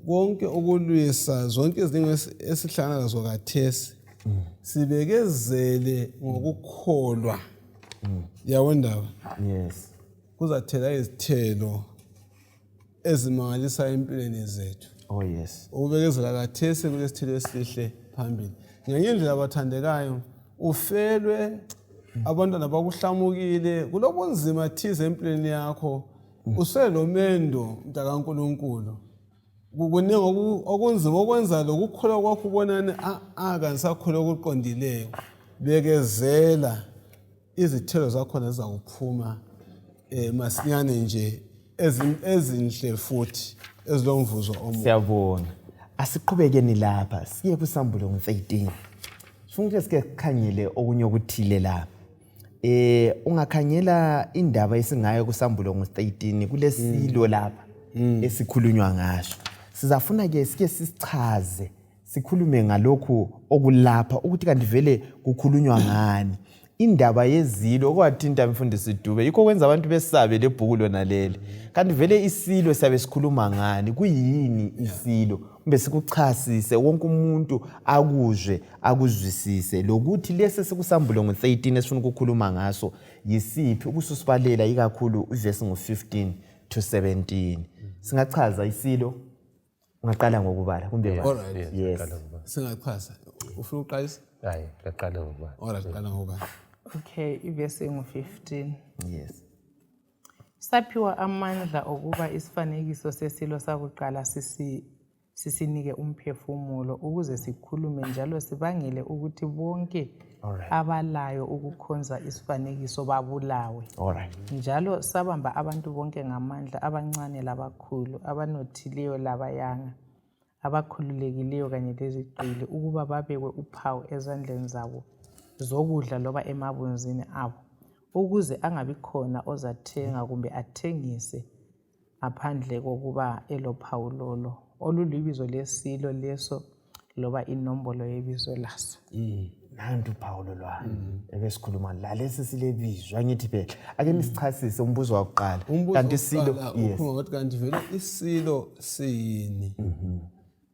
konke okulwisa zonke izinto esihlangana nazo kathesi sibekezele ngokukholwa yawo ndaba yes kuzathela izithelo ezimangalisayo empilweni zethu yes ukubekezela kathesi kulesithelo esihle phambili ngenye indlela abathandekayo ufelwe abantwana bakuhlamukile kulobunzima thize empilweni yakho uselomendo mntakaNkulunkulu kukuningi okunzima okwenza lokukholwa kwakho ubonane akanisakholwa okuqondileyo bekezela izithelo zakhona zizakuphuma masinyane nje ezinhle futhi ezilomvuzo omuhle siyabona asiqhubekeni lapha siye kusambulo ngo13 sifuna ukuthi sike sikhangele okunye okuthile lapha ungakhangela indaba esingayo kusambulo ngo13 kulesilo lapha esikhulunywa ngaso sizafuna ke sike sisichaze sikhulume ngalokho okulapha ukuthi kanti vele kukhulunywa ngani indaba yezilo okwathinta mfundisi Dube yikho kwenza abantu besabe lebhuku lona leli kanti vele isilo siyabe sikhuluma ngani kuyini isilo kumbe sikuchasise wonke umuntu akuzwe akuzwisise lokuthi lesi sikusambulo ngo13 esifuna ukukhuluma ngaso yisiphi ukususibalela ikakhulu uverse ngo15 to 17 singachaza isilo ungaqala ngokubala kumbe yes singachaza ufuna uqalisa hayi ngaqala ngokubala qala ngokubala okay iverse ngo15 yes Saphiwa amandla okuba isifanekiso sesilo sakuqala sisinike umphefumulo ukuze sikhulume njalo sibangele ukuthi bonke abalayo ukukhonza isifanekiso babulawe. Njalo sabamba abantu bonke ngamandla, abancane labakhulu, abanothileyo labayanga, abakhululekileyo kanye lezigqili, ukuba babekwe uphawu ezandleni zabo zokudla loba emabunzini abo, ukuze angabi khona ozathenga kumbe athengise ngaphandle kokuba elophawu lolo olulubizo lesilo leso loba inombolo yebizo laso. Nantu Paulo lwami ebesikhuluma la lesi silebizwa ngithi phela ake nisichasise umbuzo wakuqala kanti isilo ngathi kanti vele isilo siyini.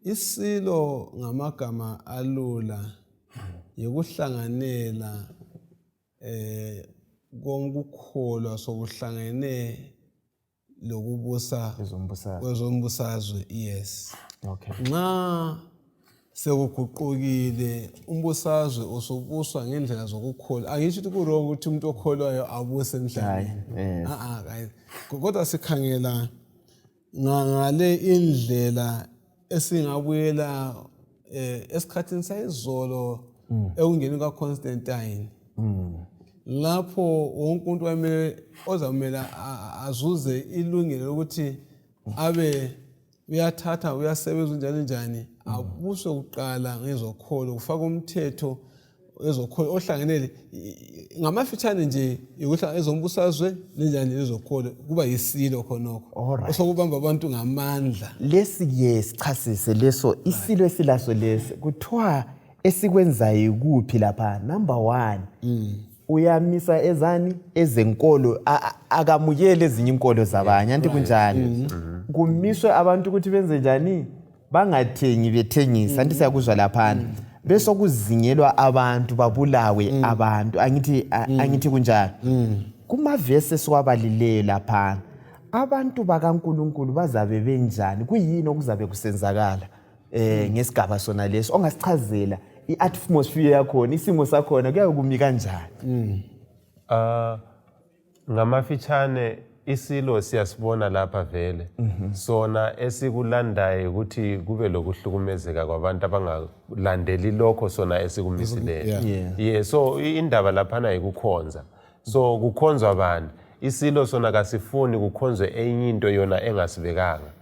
Isilo ngamagama alula yokuhlanganela kokukholwa sokuhlangene lokubusa kwezombusazwe. Yes. Okay. Nxa sekuguqukile umbusazwe usubuswa ngendlela zokukholwa. Angisho ukuthi kurong ukuthi umuntu okholwayo abuse emhlabeni. Kodwa sikhangela ngale indlela esingabuyela esikhathini sayizolo ekungeni kaConstantine. Lapho wonke umuntu ozamele azuze ilungelo lokuthi abe uyathatha uyasebenza njalo njani abuswe kuqala ngezokholo kufaka umthetho ezokholo ohlangenele ngamafitshane nje yokuhlangana ezombusazwe nenjani lezokholo kuba yisilo khonokho osokubamba abantu ngamandla. Lesi sichasise leso isilo esilaso lesi kuthiwa esikwenzayo kuphi lapha. Number 1 uyamisa ezani ezenkolo akamukele ezinye inkolo zabanye anti kunjani. Kumiswe abantu ukuthi benze njani bangathengi bethengisa anti siyakuzwa lapha bese kuzingelwa abantu babulawe abantu angithi kunjani. Kumavesi esiwabalileyo lapha abantu bakaNkulunkulu bazabe benjani kuyini okuzabe kusenzakala ngesigaba sona leso ongasichazela i-atmosphere yakhona isimo sakhona kuya kumi kanjani. Ngamafitshane isilo siyasibona lapha vele sona esikulandayo ukuthi kube lokuhlukumezeka kwabantu abangalandeli lokho sona esikumisileyo. So indaba laphana ikukhonza. So kukhonzwa abantu isilo sona kasifuni kukhonzwe enye into yona engasibekanga.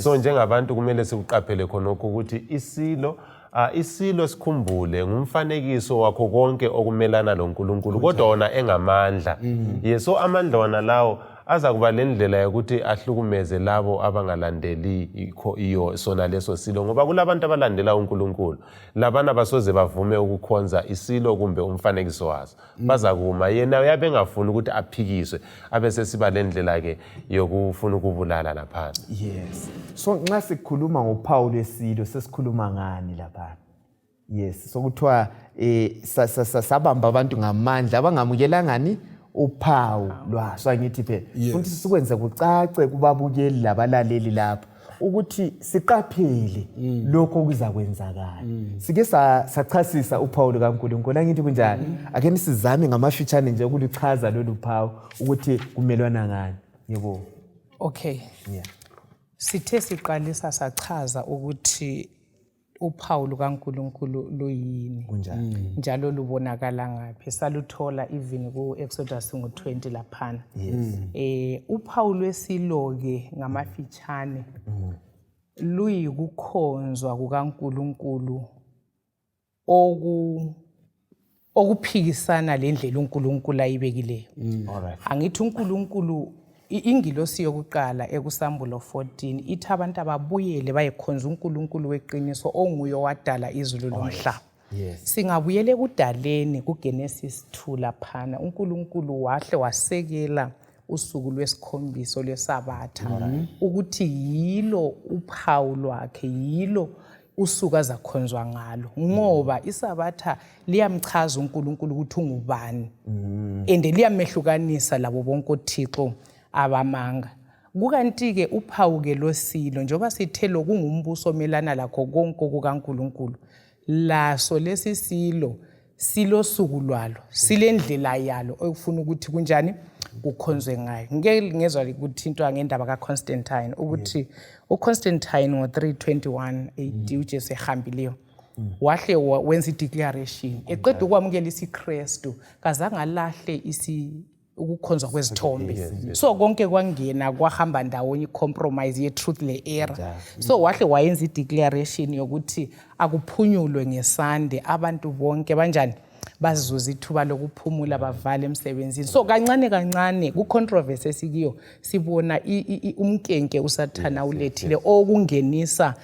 So njengabantu kumele sikuqaphele khonokho ukuthi isilo sikhumbule ngumfanekiso wakho konke okumelana loNkulunkulu kodwa wona engamandla. So amandla wona lawo aza kuba lendlela yokuthi ahlukumeze labo abangalandeli iyo sona leso silo ngoba kulabantu abalandela uNkulunkulu labana basoze bavume ukukhonza isilo kumbe umfanekiso waso baza kuma yena uyabe engafuni ukuthi aphikiswe abese siba lendlela ke yokufuna ukubulala lapha. Yes. So nxa sikhuluma ngophawu lesilo sesikhuluma ngani lapha? Yes. So kuthiwa sabamba abantu ngamandla abangamukela ngani uphawu lwaso angithi phela futhi sikwenze kucace kubabukeli labalaleli lapha ukuthi siqaphele lokho kuzakwenzakala. Sike sachasisa uphawu likaNkulunkulu angithi kunjani ake nisizame ngamafitshane nje ukulichaza lolu phawu ukuthi kumelwana ngani. Yebo. Okay. Sithe siqalisa sachaza ukuthi uphawu lukaNkulunkulu luyini njalo lubonakala ngaphi. Saluthola even ku-Exodus 20 laphana. Uphawu lwesilo ke ngamafitshane luyikukhonzwa kukaNkulunkulu okuphikisana lendlela uNkulunkulu ayibekileyo. Angithi uNkulunkulu ingilosi yokuqala ekusambulo 14 ithi abantu ababuyele bayekhonza uNkulunkulu weqiniso onguye wadala izulu lomhlaba. Singabuyele ekudaleni kuGenesis 2 laphana uNkulunkulu wahle wasekela usuku lwesikhombisa lwesabatha ukuthi yilo uphawu lwakhe yilo usuku azakhonzwa ngalo ngoba isabatha liyamchaza uNkulunkulu ukuthi ungubani ende liyamehlukanisa labo bonke uThixo abamanga. Kukanti ke uphawu ke losilo njoba sithelo kungumbuso omelana lakho konke kukaNkulunkulu laso lesisilo silosuku lwalo silendlela yalo okufuna ukuthi kunjani kukhonzwe ngayo. Ngeke ngezwe ukuthintwa ngendaba kaConstantine ukuthi uConstantine ngo321 AD uJesu ehambileyo wahle wenza ideclaration eqeda ukwamukela isiKristu kazange alahle ukukhonzwa kwezithombe. So konke kwangena kwahamba ndawonye icompromise ye-truth le-error. So wahle wayenza ideclaration yokuthi akuphunyulwe ngesande abantu bonke banjani bazuza ithuba lokuphumula bavale emsebenzini. So kancane kancane ku-controversy esikiyo sibona umkenke usathana ulethile okungenisa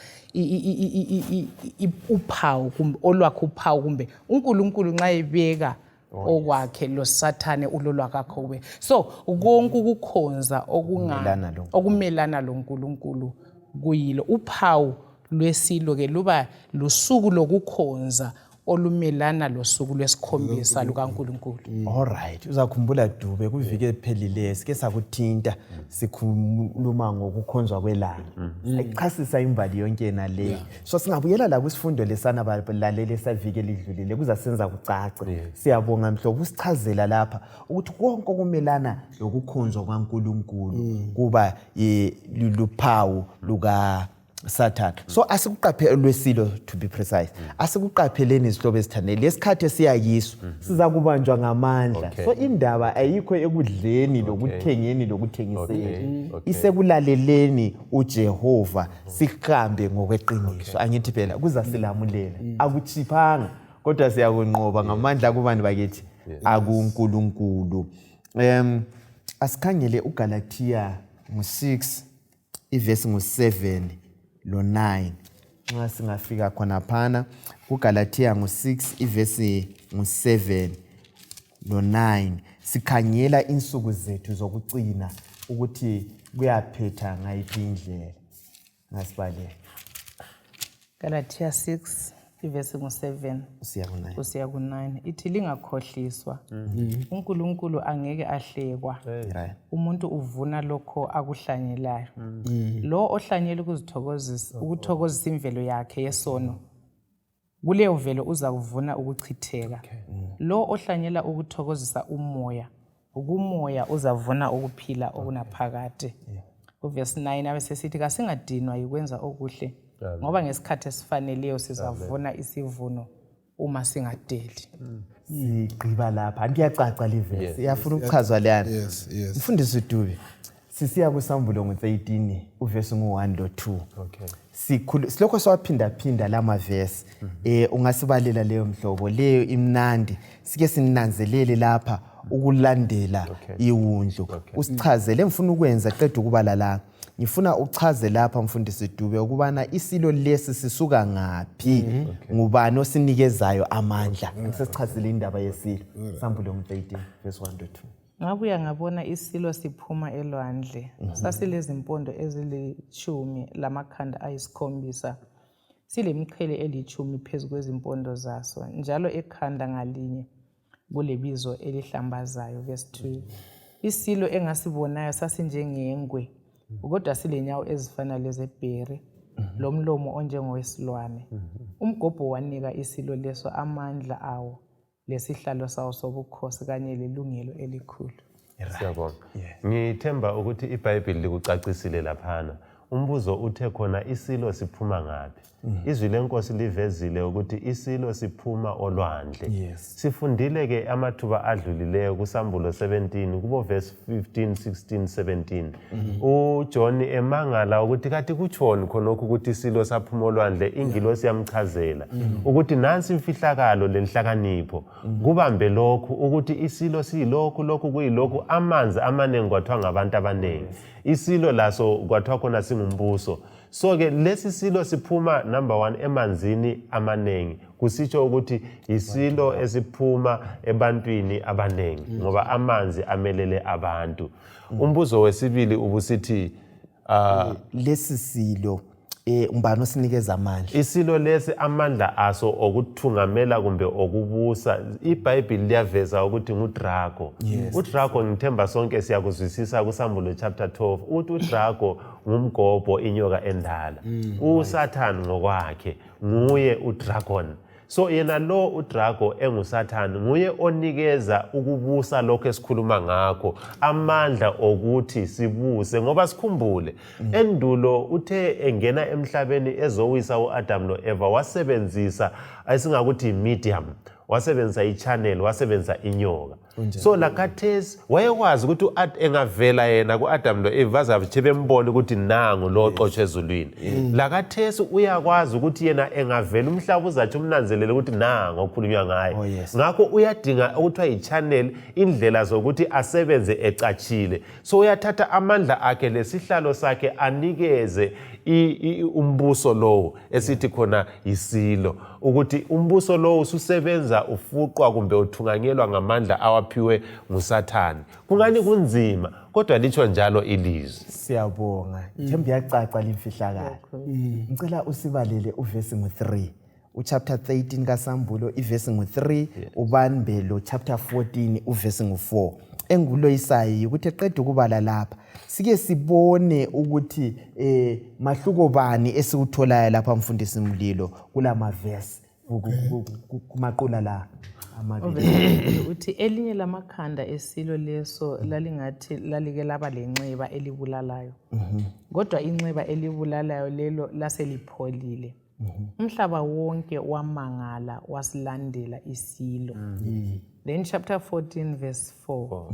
uphawu kumbe olwakhe uphawu kumbe uNkulunkulu nxa ebeka okwakhe lo sathane ulolwa kakho kube. So konke ukukhonza okumelana lo Nkulunkulu kuyilo uphawu Lwesilo ke luba lusuku lokukhonza olumelana losuku lwesikhombisa lukaNkulunkulu. Alright, uzakhumbula Dube kuvike ephelileyo sike sakuthinta sikhuluma ngokukhonzwa kwelanga. Echasisa imbali yonke nale. So singabuyela la kwisifundo lesana balalele savike lidlulile kuzasenza kucace. Siyabonga mhlobo usichazela lapha ukuthi konke okumelana lokukhonzwa kwaNkulunkulu kuba luphawu luka Satan. So asikuqaphele Lwesilo to be precise. Asikuqapheleni izihlobo ezithandele. Lesikhathi siyayiso siza kubanjwa ngamandla. So indaba ayikho ekudleni lokuthengeni lokuthengiseni. Isekulaleleni uJehova sihambe ngokweqiniso. Angithi phela kuzasilamulela. Akuchiphanga kodwa siyakunqoba ngamandla kubani bakithi akuNkulunkulu. Asikhangele uGalatia ngo6 ivesi ngo7 lo9 nxa singafika khona phana kuGalatia ngo6 ivesi ngo7 lo9 sikhangela insuku zethu zokucina ukuthi kuyaphetha ngayiphi indlela ngasibalela. Galatia 6 ivesi ngo7 kusiya ku9 ithi lingakhohliswa uNkulunkulu angeke ahlekwa umuntu uvuna lokho akuhlanyelayo. Lo ohlanyela ukuthokozisa imvelo yakhe yesono kuleyo velo uza kuvuna ukuchitheka. Lo ohlanyela ukuthokozisa umoya ukumoya uzavuna ukuphila okunaphakade. Uvesi 9 abesesithi kasingadinwa yikwenza okuhle ngoba ngesikhathi esifaneleyo sizavuna isivuno uma singadeli. Sigqiba lapha ngiyacaca livesi iyafuna ukuchazwa leyana. Mfundisi Dube sisiya kuSambulo ngo18 uvesi ngo1 lo2. Silokho swaphinda lama verse ungasibalela leyo mhlobo leyo imnandi sike sinanzelele lapha ukulandela iwundlu. Usichazele ngifuna ukwenza qeda ukubala la. Ngifuna uchaze lapha mfundisi Dube ukubana isilo lesi sisuka ngapi ngubani osinikezayo amandla. Ngisichazile indaba yesilo. Sambulo ngo18 verse 1 to 2. Ngabuya ngabona isilo siphuma elwandle. Sasilezimpondo ezili10 lamakhanda ayisikhombisa. Silemqhele eli10 phezulu kwezimpondo zaso njalo ekhanda ngalinye kulebizo elihlambazayo. Verse 2. Isilo engasibonayo sasinjengengwe kodwa silenyawo ezifana lezebhere lomlomo onjengowesilwane. Umgobho wanika isilo leso amandla awo lesihlalo sawo sobukhosi kanye lelungelo elikhulu. Siyabonga. Ngithemba ukuthi iBhayibheli likucacisile laphana. Umbuzo uthe khona isilo siphuma ngapi? Izwi lenkosi livezile ukuthi isilo siphuma olwandle. Sifundile ke amathuba adlulileyo kuSambulo 17 kubo verse 15 16 17. uJohn emangala ukuthi kathi kutshoni khonokho ukuthi isilo saphuma olwandle. Ingilosi yamchazela ukuthi nansi imfihlakalo lenhlakanipho kubambe lokhu ukuthi isilo siyilokhu kuyilokhu amanzi amanengi kwathwa ngabantu abanengi. Isilo laso kwathwa khona singumbuso. So ke lesi silo siphuma number 1 emanzini amanengi. Kusitsho ukuthi isilo esiphuma ebantwini abanengi ngoba amanzi amelele abantu. Umbuzo wesibili ubusithi lesi silo umbani osinikeza amandla. Isilo lesi amandla aso okuthungamela kumbe okubusa. iBhayibheli liyaveza ukuthi nguDrago. uDrago ngithemba sonke siyakuzwisisa kuSambulo chapter 12 uthi uDrago ngumgobho inyoka endala. uSathane ngokwakhe nguye uDragon. So yena lo uDrago engusathani nguye onikeza ukubusa lokho esikhuluma ngakho, amandla okuthi sibuse, ngoba sikhumbule endulo uthe engena emhlabeni ezowisa uAdam noEva wasebenzisa ayisingakuthi medium, wasebenzisa ichannel, wasebenzisa inyoka. So lakathesi wayekwazi ukuthi engavela yena kuAdam noEva azavitshe bembone ukuthi nangu lo oqotshwe ezulwini. Lakathesi uyakwazi ukuthi yena engavela umhlaba uzathi umnanzelele ukuthi nangu okhulunywa ngaye. Ngakho uyadinga ukuthiwa ichannel, indlela zokuthi asebenze ecachile. So uyathatha amandla akhe lesihlalo sakhe anikeze umbuso lowo esithi khona isilo, ukuthi umbuso lowo ususebenza ufuqwa kumbe uthunganyelwa ngamandla awaphiwe nguSathane. Kungani kunzima kodwa litsho njalo ilizwi. Siyabonga. Njengoba yacaca limfihlakala. Ngicela usibalele uvesi ngo3. Uchapter 13 kaSambulo ivesi ngo3, ubanibelo chapter 14 uvesi ngo4. Engulo isayi ukuthi eqeda ukubala lapha sike sibone ukuthi mahluko bani esikutholayo lapha mfundisi Mlilo kulama verse kumaqula la amabili. Uthi elinye lamakhanda esilo leso lalingathi lalike laba lenxiba elibulalayo. Kodwa inxiba elibulalayo lelo laselipholile. Umhlaba wonke wamangala wasilandela isilo. Then chapter 14 verse 4.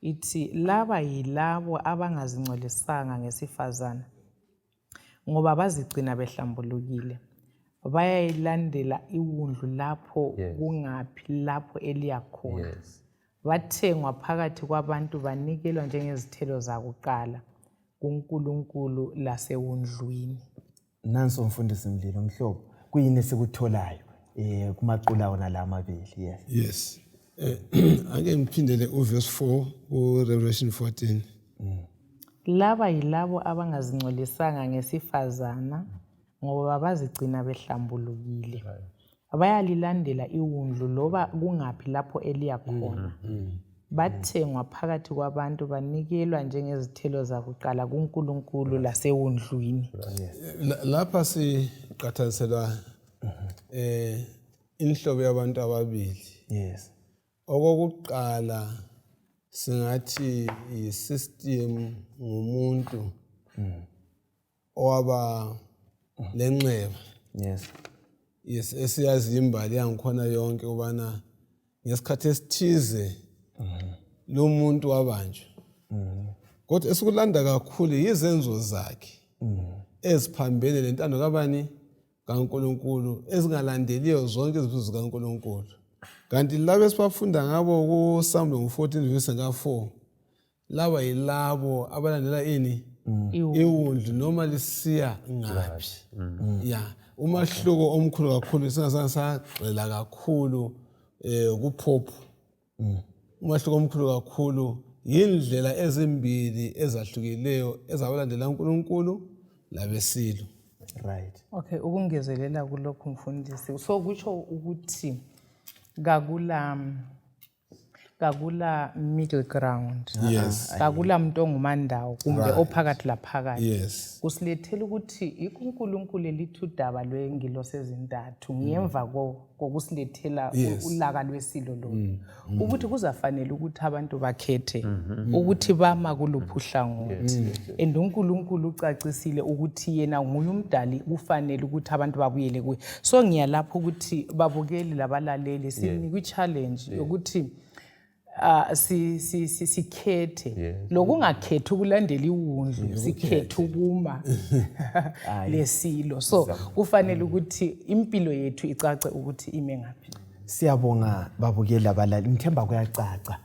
Ithi laba yilabo abangazingcolisanga ngesifazana ngoba bazigcina behlambulukile. Bayayilandela iwundlu lapho kungaphi lapho eliyakhona. Bathengwa phakathi kwabantu banikelwa njengezithelo zakuqala kuNkulunkulu lasewundlwini. Nanso mfundisi Mlilo mhlobo kuyini esikutholayo kumaqula wona la amabili. Yes. Ake ngiphindele uverse 4 uRevelation 14. Laba yilabo abangazingcolisanga ngesifazana ngoba bazigcina behlambulukile. Bayalilandela iwundlu loba kungaphi lapho eliyakhona. Bathengwa phakathi kwabantu banikelwa njengezithelo zakuqala kuNkulunkulu lasewundlwini. Lapha siqhathanisela inhlobo yabantu ababili. Okokuqala singathi isystem ngumuntu owaba lenxeba. Esiyazi imbali yangikhona yonke ubana ngesikhathi esithize lo muntu wabanjwa. Kodwa esikulanda kakhulu izenzo zakhe eziphambene lentando kabani kaNkulunkulu ezingalandeliyo zonke izifiso zikaNkulunkulu. Kanti labo esibafunda ngabo kuSambulo 14 verse 4 laba yilabo abalandela ini iwundlu noma lisiya ngaphi. Umahluko omkhulu kakhulu singazange sagxila kakhulu kuphopho. Umahluko omkhulu kakhulu yindlela ezimbili ezahlukileyo ezabalandela uNkulunkulu labesilo. Okay, ukungezelela kulokho mfundisi. So kusho ukuthi kakula middle ground. Kakula muntu ongumandawo kumbe ophakathi laphakathi. Kusilethela ukuthi uNkulunkulu elithi udaba lwengilosi ezintathu ngemva kokusilethela ulaka lwesilo lo. Ukuthi kuzafanele ukuthi abantu bakhethe ukuthi bama kuluphi uhlangothi. And uNkulunkulu ucacisile ukuthi yena nguye umdali kufanele ukuthi abantu babuyele kuye. So ngiyalapho ukuthi babukeli labalaleli sinikwe challenge ukuthi sikhethe lokungakhethi ukulandela iwundlu sikhethe ukuma lesilo. So kufanele ukuthi impilo yethu icace ukuthi ime ngaphi. Siyabonga babukeli abalali ngithemba kuyacaca.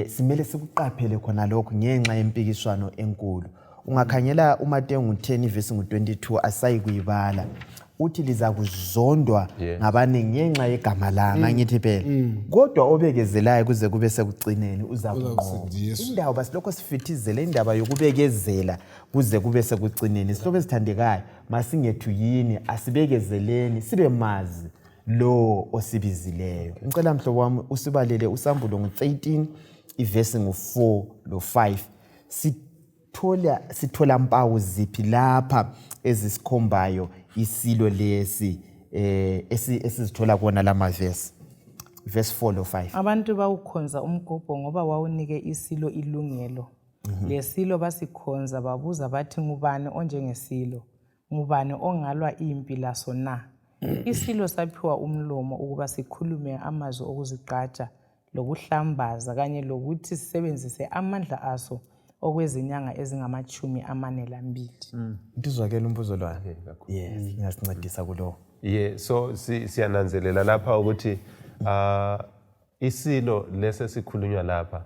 Simele sikuqaphele khona lokho ngenxa yempikiswano enkulu. Ungakhanyela uMateyu 10 verse 22 asayi kuyibala. Uthi liza kuzondwa ngabaningi ngenxa yegama lami ngithi phela kodwa obekezelayo kuze kube sekucineni uza kunqoba. Indawo basilokho sifithizele indaba yokubekezela kuze kube sekucineni. Sihloko esithandekayo masingethu yini asibekezeleni sibe mazi lo osibizileyo. Ngicela mhlobo wami usibalele uSambulo 13 ivesi ngo4 lo5 sithola mpawu ziphi lapha ezisikhombayo isilo lesi esizithola kuona lama verse 4 lo 5. Abantu bawukhonza umgobho ngoba wawunike isilo ilungelo. Lesilo basikhonza babuza bathi ngubani onjengesilo, ngubani ongalwa impi laso na. Isilo saphiwa umlomo ukuba sikhulume amazwi okuzigqaja lokuhlambaza kanye lokuthi sisebenzise amandla aso okwezinyanga ezingama-42. Intuzwakela umbuzo lwana. Yes, ngiyasincedisa kulo. Yeah, so siyananzelela lapha ukuthi isilo lese sikhulunywa lapha.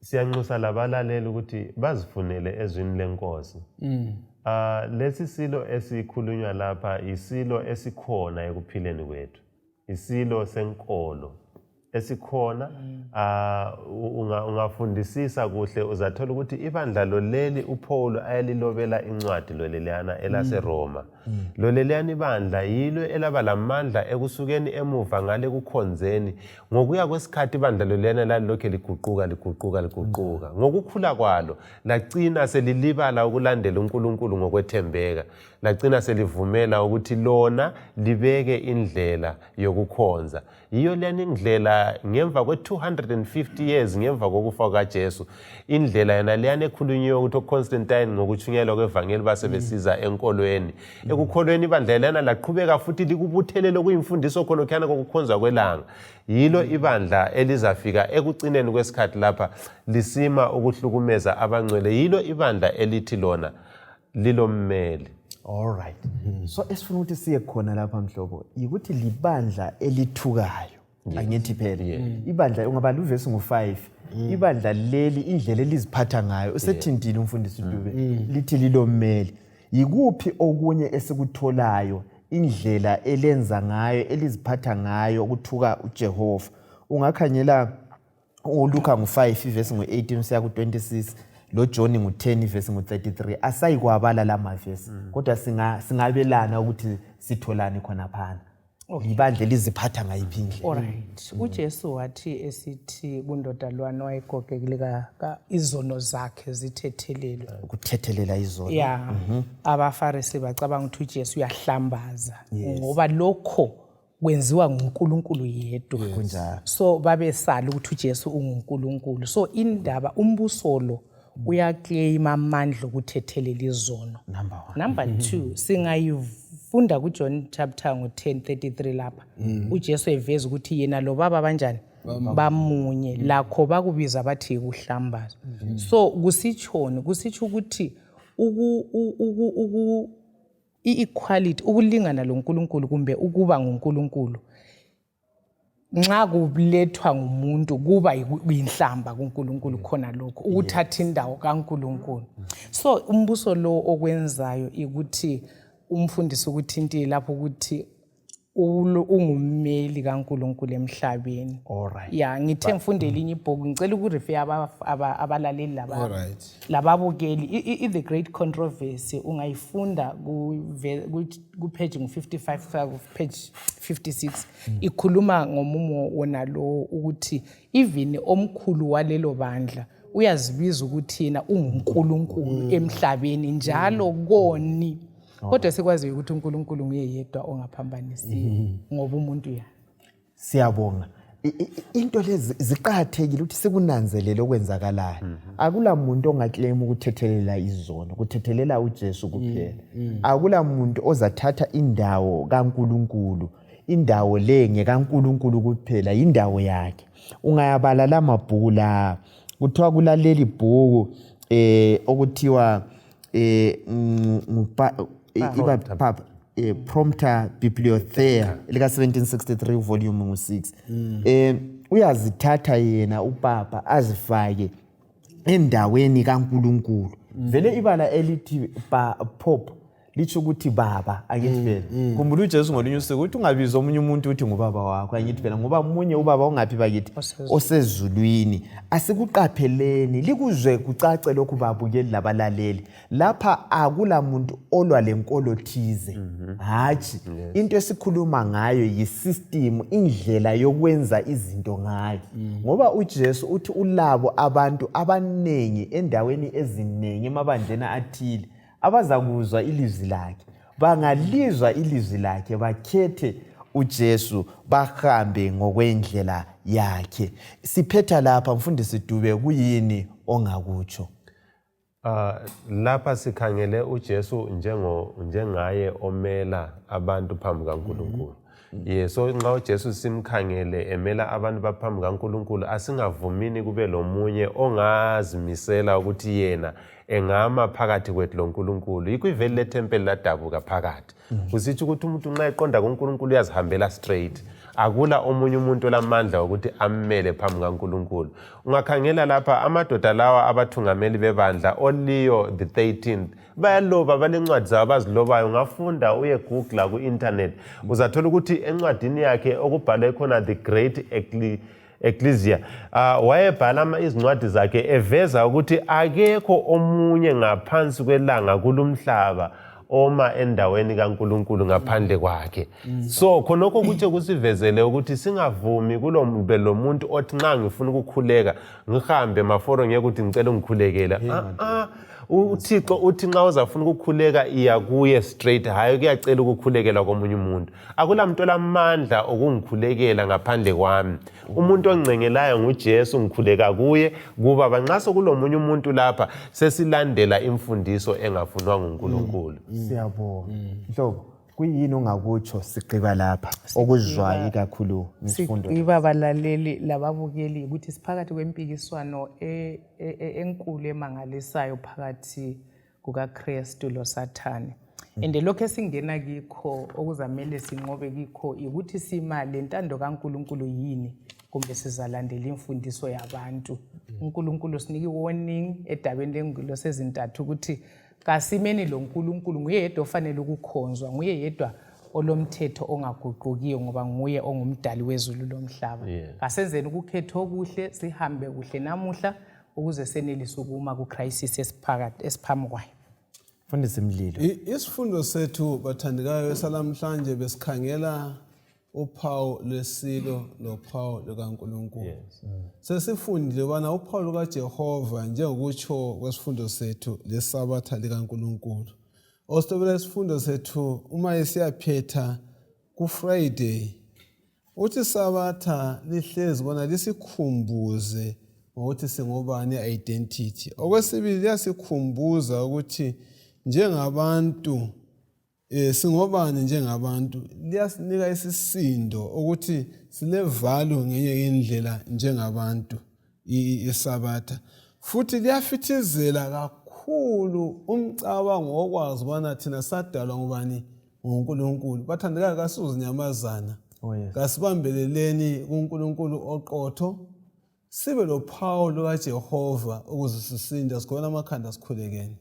Siyanxusa labalaleli ukuthi bazifunele ezwini lenkosi. Lesi silo esikhulunywa lapha isilo esikhona ekuphileni kwethu. Isilo senkolo esikhona. Ungafundisisa kuhle uzathola ukuthi ibandla loleli uPaul ayalilobela incwadi loleliyana elaseRoma. Loleliyana ibandla yilo elaba lamandla ekusukeni emuva ngale kukhonzeni. Ngokuya kwesikhathi ibandla loleliyana lalokho liguquka. Ngokukhula kwalo lagcina selilibala ukulandela uNkulunkulu ngokwethembeka. Lagcina selivumela ukuthi lona libeke indlela yokukhonza. Yiyo lena indlela ngemva kwe-250 years ngemva kokufa kaJesu. Indlela yena leyana ekhulunyiwe ukuthi uConstantine ngokuthunyelwa kwevangeli base besiza enkolweni. Ekukholweni ibandla lena laqhubeka futhi likubuthelele kuyimfundiso kholokhana kokukhonza kwelanga. Yilo ibandla elizafika ekucineni kwesikhathi lapha lisima ukuhlukumeza abangcwele. Yilo ibandla elithi lona lilommeli. All right. So esifuna ukuthi siye khona lapha mhlobo ukuthi libandla elithukayo. Angithi phela. Ibandla ungabala uvesi ngo5. Ibandla leli indlela eliziphatha ngayo usethintile umfundisi Dube lithi lilommeli. Yikuphi okunye esikutholayo indlela elenza ngayo eliziphatha ngayo ukuthuka uJehova. Ungakhanyela uLuka ngo5 verse ngo18 usiya ku26. Lo John ngo10 verse ngo33 asayikwabala lama verse kodwa singabelana ukuthi sitholani khona phana. Ibandla liziphatha ngayiphi indlela. Alright. uJesu wathi esithi kundodalwane wayegogekile izono zakhe zithethelelwe. Ukuthethelela izono. Yeah. Abafarisi bacabanga ukuthi uJesu uyahlambaza ngoba lokho kwenziwa nguNkulunkulu yedwa. Kunjalo. So babesala ukuthi uJesu unguNkulunkulu. So indaba umbusolo uyaclaim amandla okuthethelela izono. Number 2 singayifunda kuJohn chapter ngo10:33 lapha. uJesu eveza ukuthi yena lo baba banjani bamunye lakho bakubiza bathi ukuhlambaza. So kusitshoni kusitsho ukuthi i-equality ukulingana loNkulunkulu kumbe ukuba nguNkulunkulu nxa kulethwa ngumuntu kuba yinhlamba kuNkulunkulu khona lokho ukuthatha indawo kaNkulunkulu. So umbuso lo okwenzayo ukuthi umfundisi ukuthi into lapho ukuthi ungummeli kaNkulunkulu emhlabeni. Alright. Yeah, ngithe ngifunde elinye ibhuku ngicela ukurefer abalaleli lababukeli. The Great Controversy ungayifunda ku page 55 page 56 ikhuluma ngomumo wona lo ukuthi even omkhulu walelo bandla uyazibiza ukuthi yena unguNkulunkulu emhlabeni njalo koni. Kodwa sekwazi ukuthi uNkulunkulu nguye yedwa ongaphambanisiyo ngoba umuntu ya. Siyabonga. Into lezi ziqhathekile ukuthi sekunanzelele okwenzakalayo. Akula muntu ongaclaim ukuthethelela izono, kuthethelela uJesu kuphela. Akula muntu ozathatha indawo kaNkulunkulu. Indawo le ngekaNkulunkulu kuphela, indawo yakhe. Ungayabala lamabhuku la kuthiwa kulaleli bhuku okuthiwa Prompta Bibliothea lika 1763 volume ngo6. Uyazithatha yena upapa azifake endaweni kaNkulunkulu. Vele ibala elithi Pope lithi ukuthi baba angithi phela. Kumbula uJesu ngolunye usuku uthi ungabizwa omunye umuntu uthi ngubaba wakho angithi phela ngoba umunye ubaba ongaphi bakithi osezulwini. Asikuqapheleni likuzwe kucace lokhu babukeli labalaleli. Lapha akula muntu olwa lenkolo thize. Hathi into esikhuluma ngayo yisystem indlela yokwenza izinto ngayo. Ngoba uJesu uthi ulabo abantu abanengi endaweni ezinengi emabandleni athile abazakuzwa ilizwi lakhe bangalizwa ilizwi lakhe bakhethe uJesu bahambe ngokwendlela yakhe. Siphetha lapha mfundisi Dube, kuyini ongakutsho? Lapha sikhangele uJesu njengaye omela abantu phambi kaNkulunkulu. So nxa uJesu simkhangele emela abantu baphambi kaNkulunkulu, asingavumini kube lomunye ongazimisela ukuthi yena engama phakathi kwethu loNkulunkulu. Yikho iveli lethempeli ladabuka phakathi. Kusitsho ukuthi umuntu nxa eqonda kuNkulunkulu uyazihambela straight. Akula omunye umuntu olamandla ukuthi ammele phambi kaNkulunkulu. Ungakhangela lapha amadoda lawa abathungameli bebandla oLeo the 13th bayaloba balencwadi zabo abazilobayo. Ungafunda uye Google ku internet uzathola ukuthi encwadini yakhe okubhalwe khona the great Ecclesia wayebhala izincwadi zakhe eveza ukuthi akekho omunye ngaphansi kwelanga kulumhlaba oma endaweni kaNkulunkulu ngaphandle kwakhe. So khonokho kuthi kusivezele ukuthi singavumi lo muntu othi nxa ngifuna ukukhuleka ngihambe maforo ngeke ukuthi ngicela ungikhulekela. uThixo uthi nxa uzafuna ukukhuleka iya kuye straight, hayi kuyacela ukukhulekelwa komunye umuntu. Akula muntu olamandla okungikhulekela ngaphandle kwami. Umuntu ongcengelayo nguJesu, ngikhuleka kuye kuba banxa sokulomunye umuntu lapha sesilandela imfundiso engafunwa nguNkulunkulu. Siyabonga. Mhlobo, kuyini ongakutsho sigqiba lapha okuzwayo kakhulu nesifundo? Sigqiba balaleli lababukeli ukuthi siphakathi kwempikiswano enkulu emangalisayo phakathi kukaKristu loSathane. And lokho esingena kikho okuzamele sinqobe kikho ukuthi sima lentando kaNkulunkulu yini kumbe sizalandela imfundiso yabantu. uNkulunkulu sinike warning edabeni lengilosi ezintathu ukuthi kasimeni lo uNkulunkulu nguye yedwa ofanele ukukhonzwa, nguye yedwa olomthetho ongaguqukiyo ngoba nguye ongumdali wezulu lomhlaba. Kasenzeni ukukhetha okuhle, sihambe kuhle namuhla ukuze senelise ukuma kuChrist esiphambi kwayo. Mfundisi Mlilo, isifundo sethu bathandekayo esalamhlanje besikhangela uphawu Lwesilo lophawu lukaNkulunkulu. Sesifundile bana uphawu lukaJehova njengokutsho kwesifundo sethu leSabbath likaNkulunkulu. Ositobela isifundo sethu uma esiyaphetha kuFriday uthi Sabbath lihlezi bona lisikhumbuze ukuthi singobani identity. Okwesibili liyasikhumbuza ukuthi njengabantu singobani njengabantu, liyasinika isisindo ukuthi silevalue ngenye indlela njengabantu iSabbath. Futhi liyafithizela kakhulu umcabango wokwazi ubana thina sadalwa ngubani? nguNkulunkulu. Bathandekayo kasizunyamazana. Kasibambeleleni kuNkulunkulu oqotho, sibe lophawu lukaJehova ukuze sisinde sikhona amakhanda sikhulekene.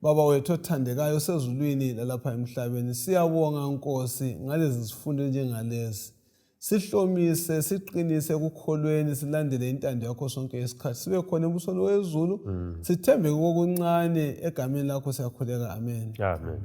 Baba wethu othandekayo sezulwini lalapha emhlabeni, siyabonga Nkosi ngalezi zifundo njengalezi. Sihlomise, siqinise ekukholweni, silandele intando yakho sonke isikhathi. Sibe khona embusweni wezulu, sithembe kokuncane egameni lakho siyakhuleka. Amen. Amen.